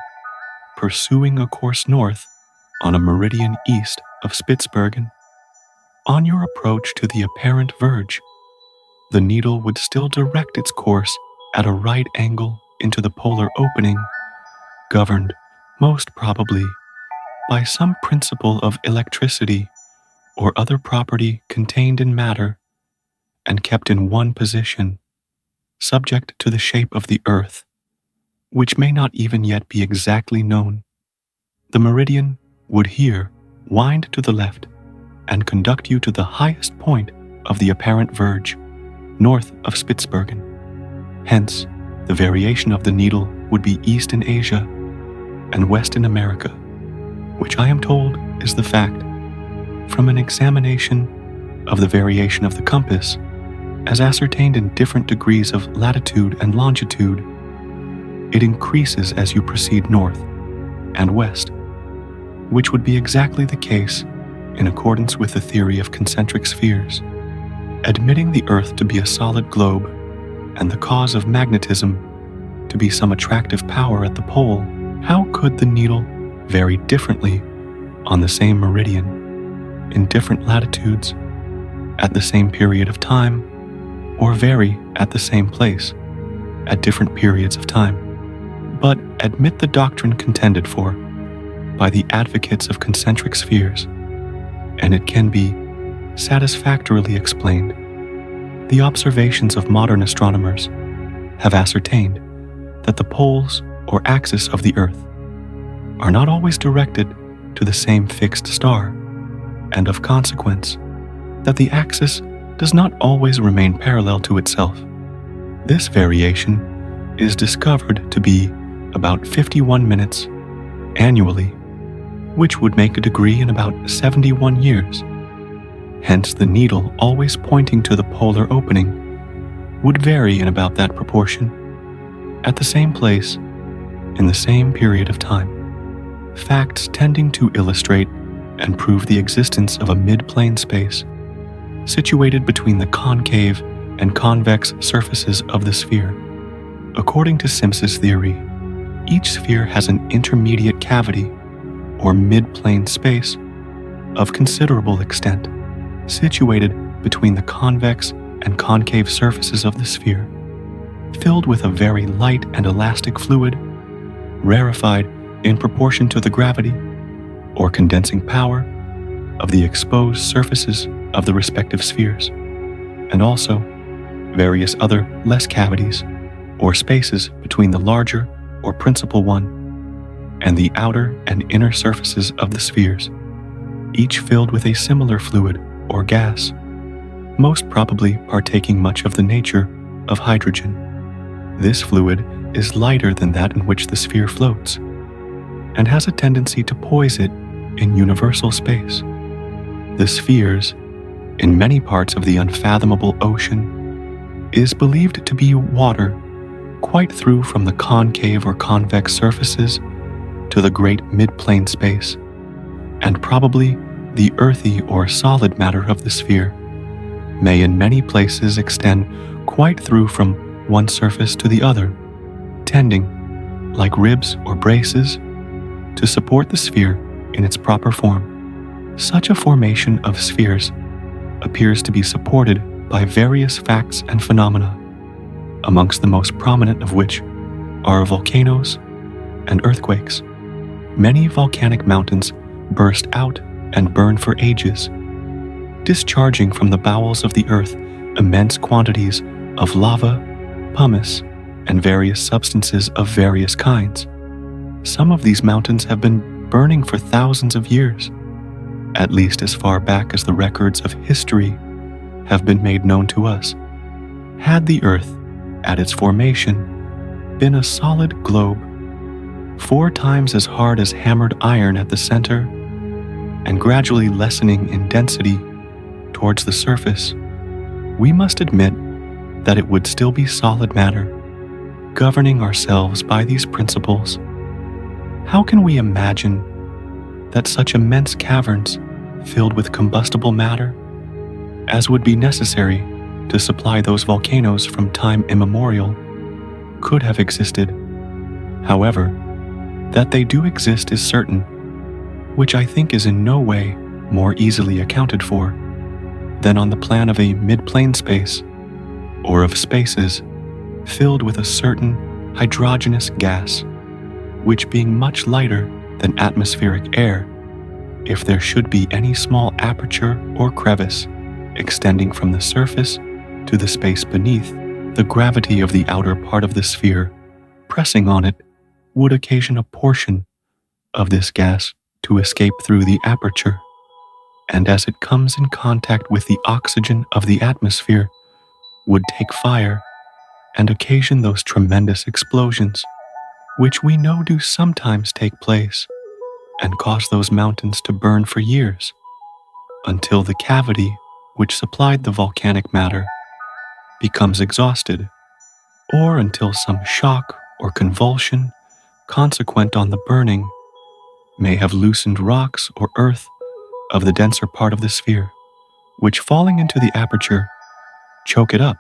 pursuing a course north on a meridian east of Spitzbergen. On your approach to the apparent verge, the needle would still direct its course at a right angle into the polar opening, governed, most probably, by some principle of electricity or other property contained in matter and kept in one position, subject to the shape of the earth, which may not even yet be exactly known. The meridian would here wind to the left and conduct you to the highest point of the apparent verge, north of Spitzbergen. Hence, the variation of the needle would be east in Asia and west in America, which I am told is the fact, from an examination of the variation of the compass, as ascertained in different degrees of latitude and longitude. It increases as you proceed north and west, which would be exactly the case in accordance with the theory of concentric spheres. Admitting the Earth to be a solid globe and the cause of magnetism to be some attractive power at the pole, how could the needle vary differently on the same meridian, in different latitudes, at the same period of time, or vary at the same place at different periods of time, but admit the doctrine contended for by the advocates of concentric spheres, and it can be satisfactorily explained. The observations of modern astronomers have ascertained that the poles or axis of the Earth are not always directed to the same fixed star, and of consequence, that the axis does not always remain parallel to itself. This variation is discovered to be about 51 minutes annually, which would make a degree in about 71 years. Hence, the needle always pointing to the polar opening would vary in about that proportion, at the same place, in the same period of time. Facts tending to illustrate and prove the existence of a mid-plane space situated between the concave and convex surfaces of the sphere. According to Symmes' theory, each sphere has an intermediate cavity or mid-plane space of considerable extent, situated between the convex and concave surfaces of the sphere, filled with a very light and elastic fluid, rarefied in proportion to the gravity or condensing power of the exposed surfaces of the respective spheres, and also various other less cavities or spaces between the larger or principal one and the outer and inner surfaces of the spheres, each filled with a similar fluid or gas, most probably partaking much of the nature of hydrogen. This fluid is lighter than that in which the sphere floats, and has a tendency to poise it in universal space. The spheres, in many parts of the unfathomable ocean, is believed to be water quite through from the concave or convex surfaces to the great mid-plane space, and probably the earthy or solid matter of the sphere may in many places extend quite through from one surface to the other, tending, like ribs or braces, to support the sphere in its proper form. Such a formation of spheres appears to be supported by various facts and phenomena, amongst the most prominent of which are volcanoes and earthquakes. Many volcanic mountains burst out and burn for ages, discharging from the bowels of the earth immense quantities of lava, pumice, and various substances of various kinds. Some of these mountains have been burning for thousands of years, at least as far back as the records of history have been made known to us. Had the earth, at its formation, been a solid globe, 4 times as hard as hammered iron at the center, and gradually lessening in density towards the surface, we must admit that it would still be solid matter, governing ourselves by these principles. How can we imagine that such immense caverns filled with combustible matter, as would be necessary to supply those volcanoes from time immemorial, could have existed? However, that they do exist is certain, which I think is in no way more easily accounted for than on the plan of a mid-plane space, or of spaces filled with a certain hydrogenous gas, which being much lighter than atmospheric air, if there should be any small aperture or crevice extending from the surface to the space beneath, the gravity of the outer part of the sphere pressing on it would occasion a portion of this gas to escape through the aperture, and as it comes in contact with the oxygen of the atmosphere, would take fire and occasion those tremendous explosions, which we know do sometimes take place, and cause those mountains to burn for years, until the cavity which supplied the volcanic matter becomes exhausted, or until some shock or convulsion consequent on the burning may have loosened rocks or earth of the denser part of the sphere, which falling into the aperture choke it up,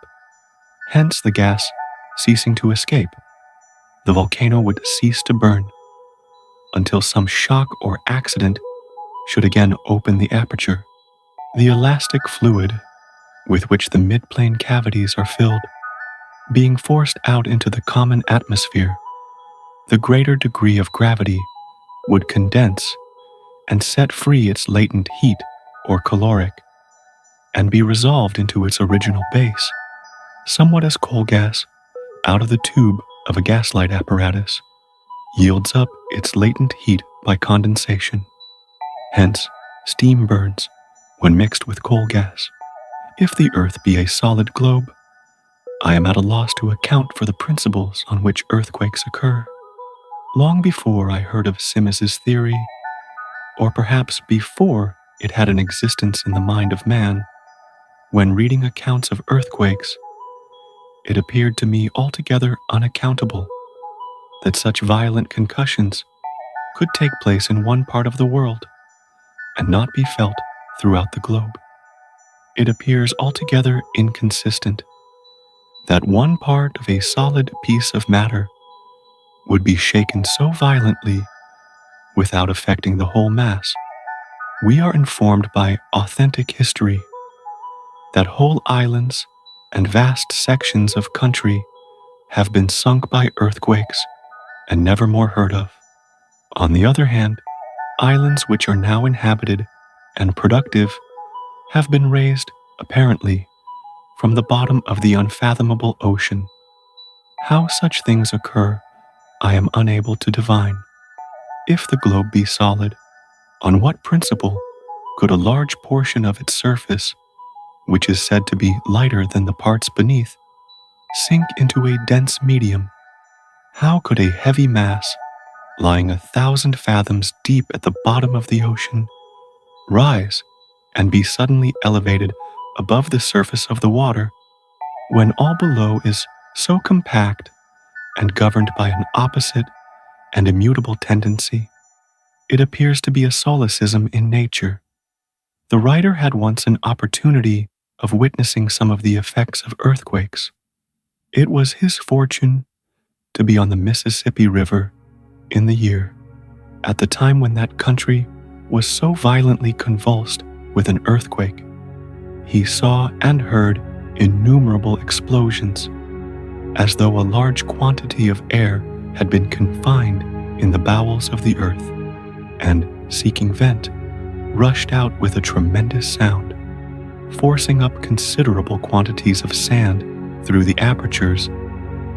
hence the gas ceasing to escape. The volcano would cease to burn until some shock or accident should again open the aperture. The elastic fluid, with which the midplane cavities are filled, being forced out into the common atmosphere, the greater degree of gravity would condense and set free its latent heat or caloric, and be resolved into its original base, somewhat as coal gas, out of the tube of a gaslight apparatus, yields up its latent heat by condensation. Hence, steam burns when mixed with coal gas. If the Earth be a solid globe, I am at a loss to account for the principles on which earthquakes occur. Long before I heard of Symmes's theory, or perhaps before it had an existence in the mind of man, when reading accounts of earthquakes, it appeared to me altogether unaccountable that such violent concussions could take place in one part of the world and not be felt throughout the globe. It appears altogether inconsistent that one part of a solid piece of matter would be shaken so violently without affecting the whole mass. We are informed by authentic history that whole islands and vast sections of country have been sunk by earthquakes and never more heard of. On the other hand, islands which are now inhabited and productive have been raised, apparently, from the bottom of the unfathomable ocean. How such things occur, I am unable to divine. If the globe be solid, on what principle could a large portion of its surface, which is said to be lighter than the parts beneath, sink into a dense medium? How could a heavy mass, lying 1,000 fathoms deep at the bottom of the ocean, rise and be suddenly elevated above the surface of the water, when all below is so compact and governed by an opposite and immutable tendency? It appears to be a solecism in nature. The writer had once an opportunity of witnessing some of the effects of earthquakes. It was his fortune to be on the Mississippi River in the year, at the time when that country was so violently convulsed with an earthquake. He saw and heard innumerable explosions, as though a large quantity of air had been confined in the bowels of the earth, and, seeking vent, rushed out with a tremendous sound, forcing up considerable quantities of sand through the apertures,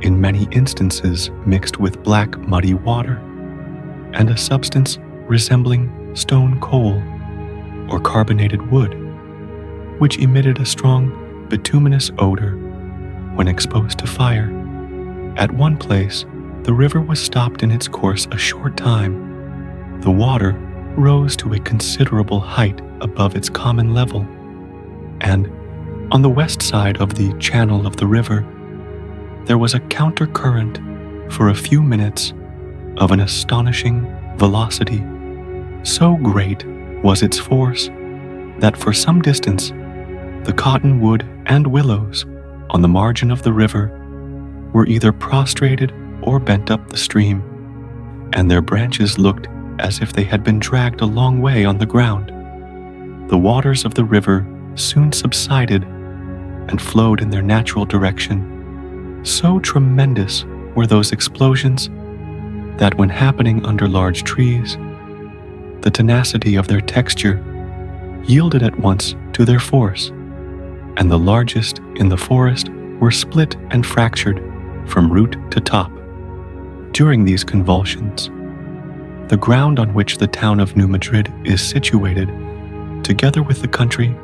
in many instances mixed with black muddy water, and a substance resembling stone coal or carbonated wood, which emitted a strong bituminous odor when exposed to fire. At one place, the river was stopped in its course a short time. The water rose to a considerable height above its common level, and on the west side of the channel of the river, there was a counter-current for a few minutes of an astonishing velocity. So great was its force that for some distance, the cottonwood and willows on the margin of the river were either prostrated or bent up the stream, and their branches looked as if they had been dragged a long way on the ground. The waters of the river soon subsided and flowed in their natural direction. So tremendous were those explosions that when happening under large trees, the tenacity of their texture yielded at once to their force, and the largest in the forest were split and fractured from root to top. During these convulsions, the ground on which the town of New Madrid is situated, together with the country,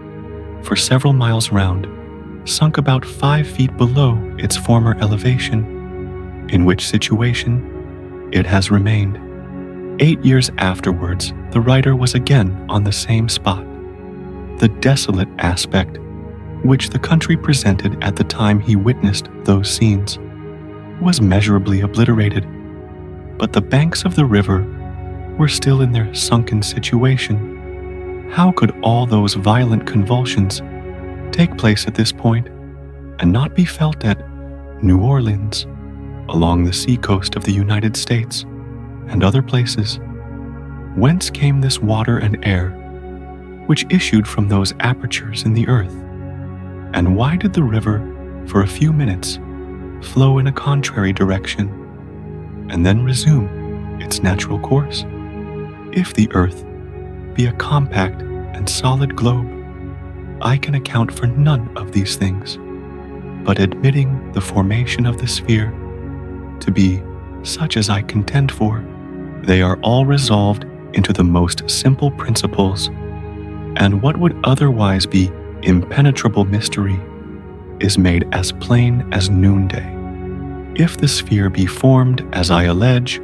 for several miles round, sunk about 5 feet below its former elevation, in which situation it has remained. 8 years afterwards, the writer was again on the same spot. The desolate aspect which the country presented at the time he witnessed those scenes was measurably obliterated, but the banks of the river were still in their sunken situation. How could all those violent convulsions take place at this point and not be felt at New Orleans, along the seacoast of the United States, and other places? Whence came this water and air which issued from those apertures in the earth? And why did the river, for a few minutes, flow in a contrary direction and then resume its natural course? If the Earth be a compact and solid globe, I can account for none of these things, but admitting the formation of the sphere to be such as I contend for, they are all resolved into the most simple principles, and what would otherwise be impenetrable mystery is made as plain as noonday. If the sphere be formed as I allege,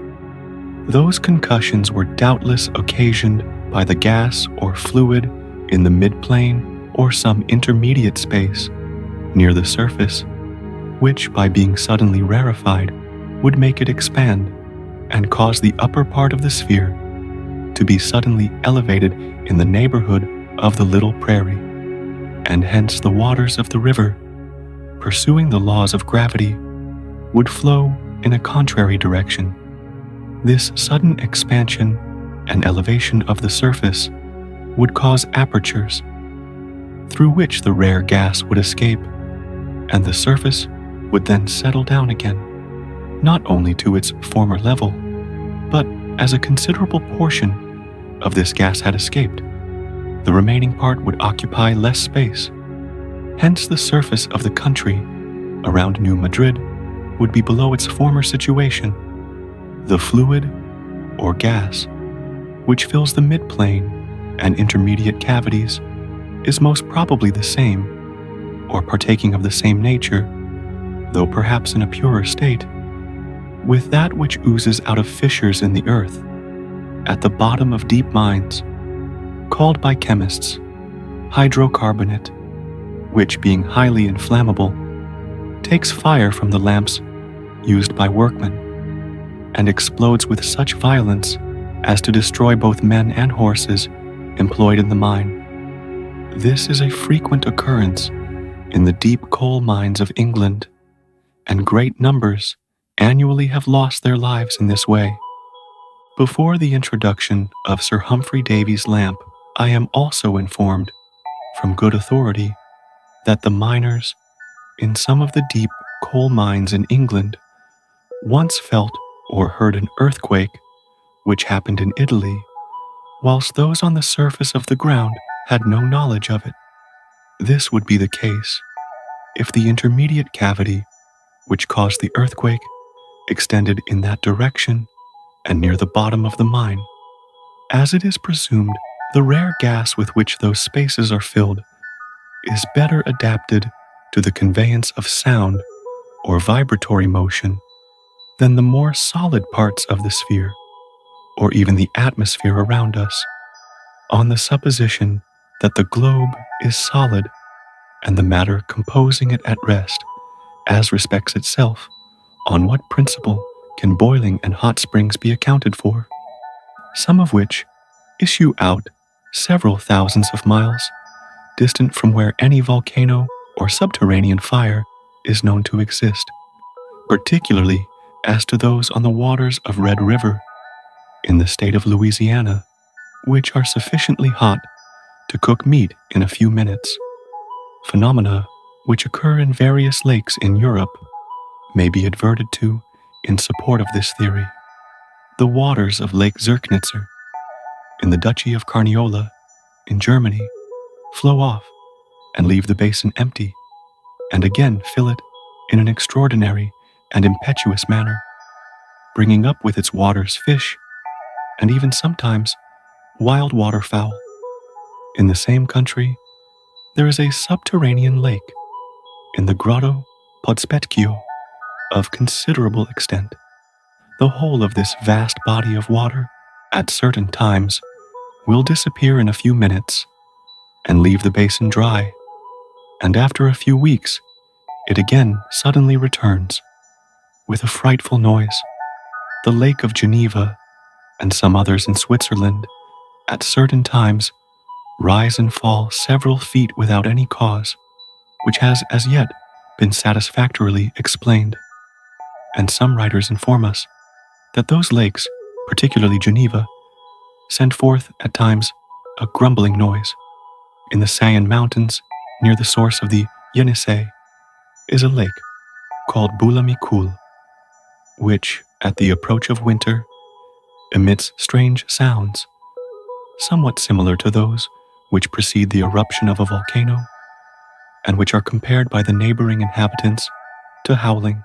those concussions were doubtless occasioned by the gas or fluid in the midplane or some intermediate space near the surface, which by being suddenly rarefied would make it expand and cause the upper part of the sphere to be suddenly elevated in the neighborhood of the little prairie, and hence the waters of the river, pursuing the laws of gravity, would flow in a contrary direction. This sudden expansion and elevation of the surface would cause apertures through which the rare gas would escape, and the surface would then settle down again, not only to its former level, but as a considerable portion of this gas had escaped, the remaining part would occupy less space. Hence the surface of the country around New Madrid would be below its former situation. The fluid, or gas, which fills the midplane and intermediate cavities, is most probably the same, or partaking of the same nature, though perhaps in a purer state, with that which oozes out of fissures in the earth, at the bottom of deep mines, called by chemists hydrocarbonate, which being highly inflammable, takes fire from the lamps used by workmen, and explodes with such violence as to destroy both men and horses employed in the mine. This is a frequent occurrence in the deep coal mines of England, and great numbers annually have lost their lives in this way. Before the introduction of Sir Humphry Davy's lamp, I am also informed, from good authority, that the miners in some of the deep coal mines in England once felt or heard an earthquake which happened in Italy, whilst those on the surface of the ground had no knowledge of it. This would be the case if the intermediate cavity which caused the earthquake extended in that direction and near the bottom of the mine. As it is presumed, the rare gas with which those spaces are filled is better adapted to the conveyance of sound or vibratory motion than the more solid parts of the sphere, or even the atmosphere around us, on the supposition that the globe is solid and the matter composing it at rest, as respects itself. On what principle can boiling and hot springs be accounted for, some of which issue out several thousands of miles distant from where any volcano or subterranean fire is known to exist, particularly as to those on the waters of Red River in the state of Louisiana, which are sufficiently hot to cook meat in a few minutes. Phenomena which occur in various lakes in Europe may be adverted to in support of this theory. The waters of Lake Zirknitzer in the Duchy of Carniola in Germany flow off and leave the basin empty, and again fill it in an extraordinary and impetuous manner, bringing up with its waters fish, and even sometimes wild waterfowl. In the same country, there is a subterranean lake in the Grotto Podspetchio of considerable extent. The whole of this vast body of water, at certain times, will disappear in a few minutes and leave the basin dry, and after a few weeks, it again suddenly returns with a frightful noise. The Lake of Geneva and some others in Switzerland, at certain times, rise and fall several feet without any cause, which has as yet been satisfactorily explained. And some writers inform us that those lakes, particularly Geneva, send forth at times a grumbling noise. In the Sayan Mountains, near the source of the Yenisei is a lake called Bulamikul, which, at the approach of winter, emits strange sounds, somewhat similar to those which precede the eruption of a volcano, and which are compared by the neighboring inhabitants to howling.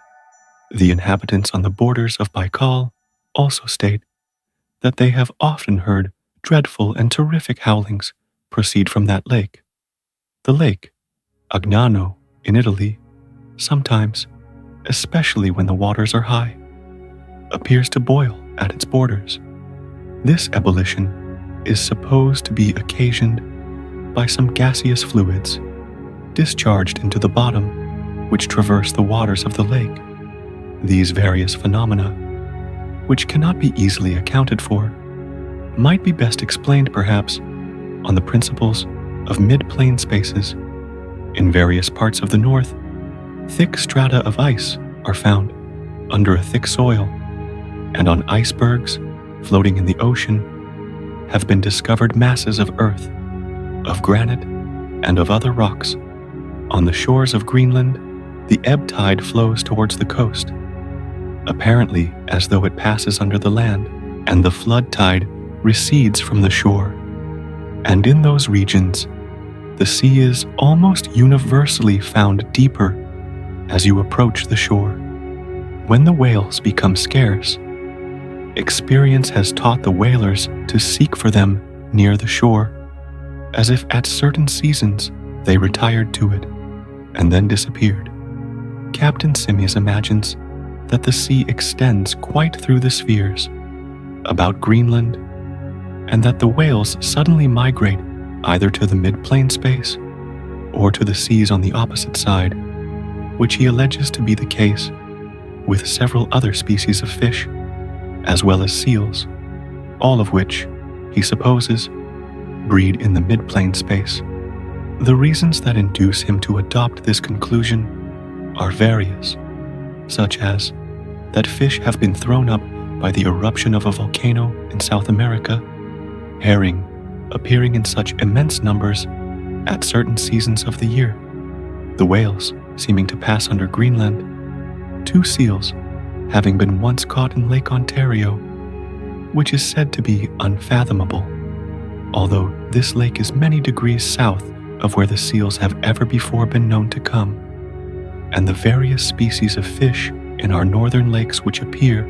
The inhabitants on the borders of Baikal also state that they have often heard dreadful and terrific howlings proceed from that lake. The lake, Agnano in Italy, sometimes, especially when the waters are high, appears to boil at its borders. This ebullition is supposed to be occasioned by some gaseous fluids discharged into the bottom, which traverse the waters of the lake. These various phenomena, which cannot be easily accounted for, might be best explained perhaps on the principles of mid-plane spaces. In various parts of the north, thick strata of ice are found under a thick soil, and on icebergs floating in the ocean have been discovered masses of earth, of granite, and of other rocks. On the shores of Greenland, the ebb tide flows towards the coast, apparently as though it passes under the land, and the flood tide recedes from the shore. And in those regions, the sea is almost universally found deeper as you approach the shore. When the whales become scarce, experience has taught the whalers to seek for them near the shore, as if at certain seasons they retired to it and then disappeared. Captain Symmes imagines that the sea extends quite through the spheres about Greenland, and that the whales suddenly migrate either to the mid-plane space or to the seas on the opposite side, which he alleges to be the case with several other species of fish, as well as seals, all of which, he supposes, breed in the mid-plane space. The reasons that induce him to adopt this conclusion are various, such as that fish have been thrown up by the eruption of a volcano in South America, herring appearing in such immense numbers at certain seasons of the year, the whales seeming to pass under Greenland, 2 seals having been once caught in Lake Ontario, which is said to be unfathomable, although this lake is many degrees south of where the seals have ever before been known to come, and the various species of fish in our northern lakes which appear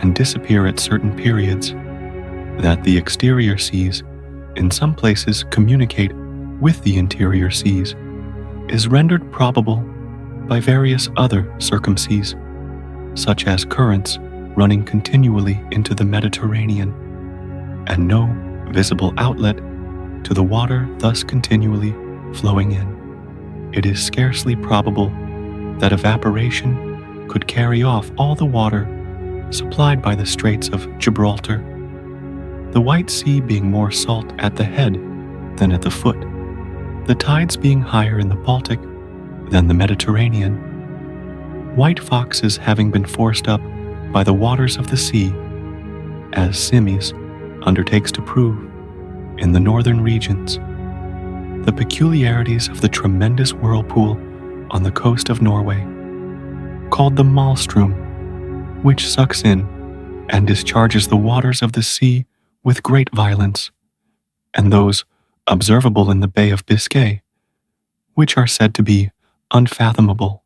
and disappear at certain periods, that the exterior seas in some places communicate with the interior seas, is rendered probable by various other circumstances, such as currents running continually into the Mediterranean, and no visible outlet to the water thus continually flowing in. It is scarcely probable that evaporation could carry off all the water supplied by the Straits of Gibraltar, the White Sea being more salt at the head than at the foot, the tides being higher in the Baltic than the Mediterranean, white foxes having been forced up by the waters of the sea, as Symmes undertakes to prove, in the northern regions, the peculiarities of the tremendous whirlpool on the coast of Norway, called the Malstrom, which sucks in and discharges the waters of the sea with great violence, and those observable in the Bay of Biscay, which are said to be unfathomable.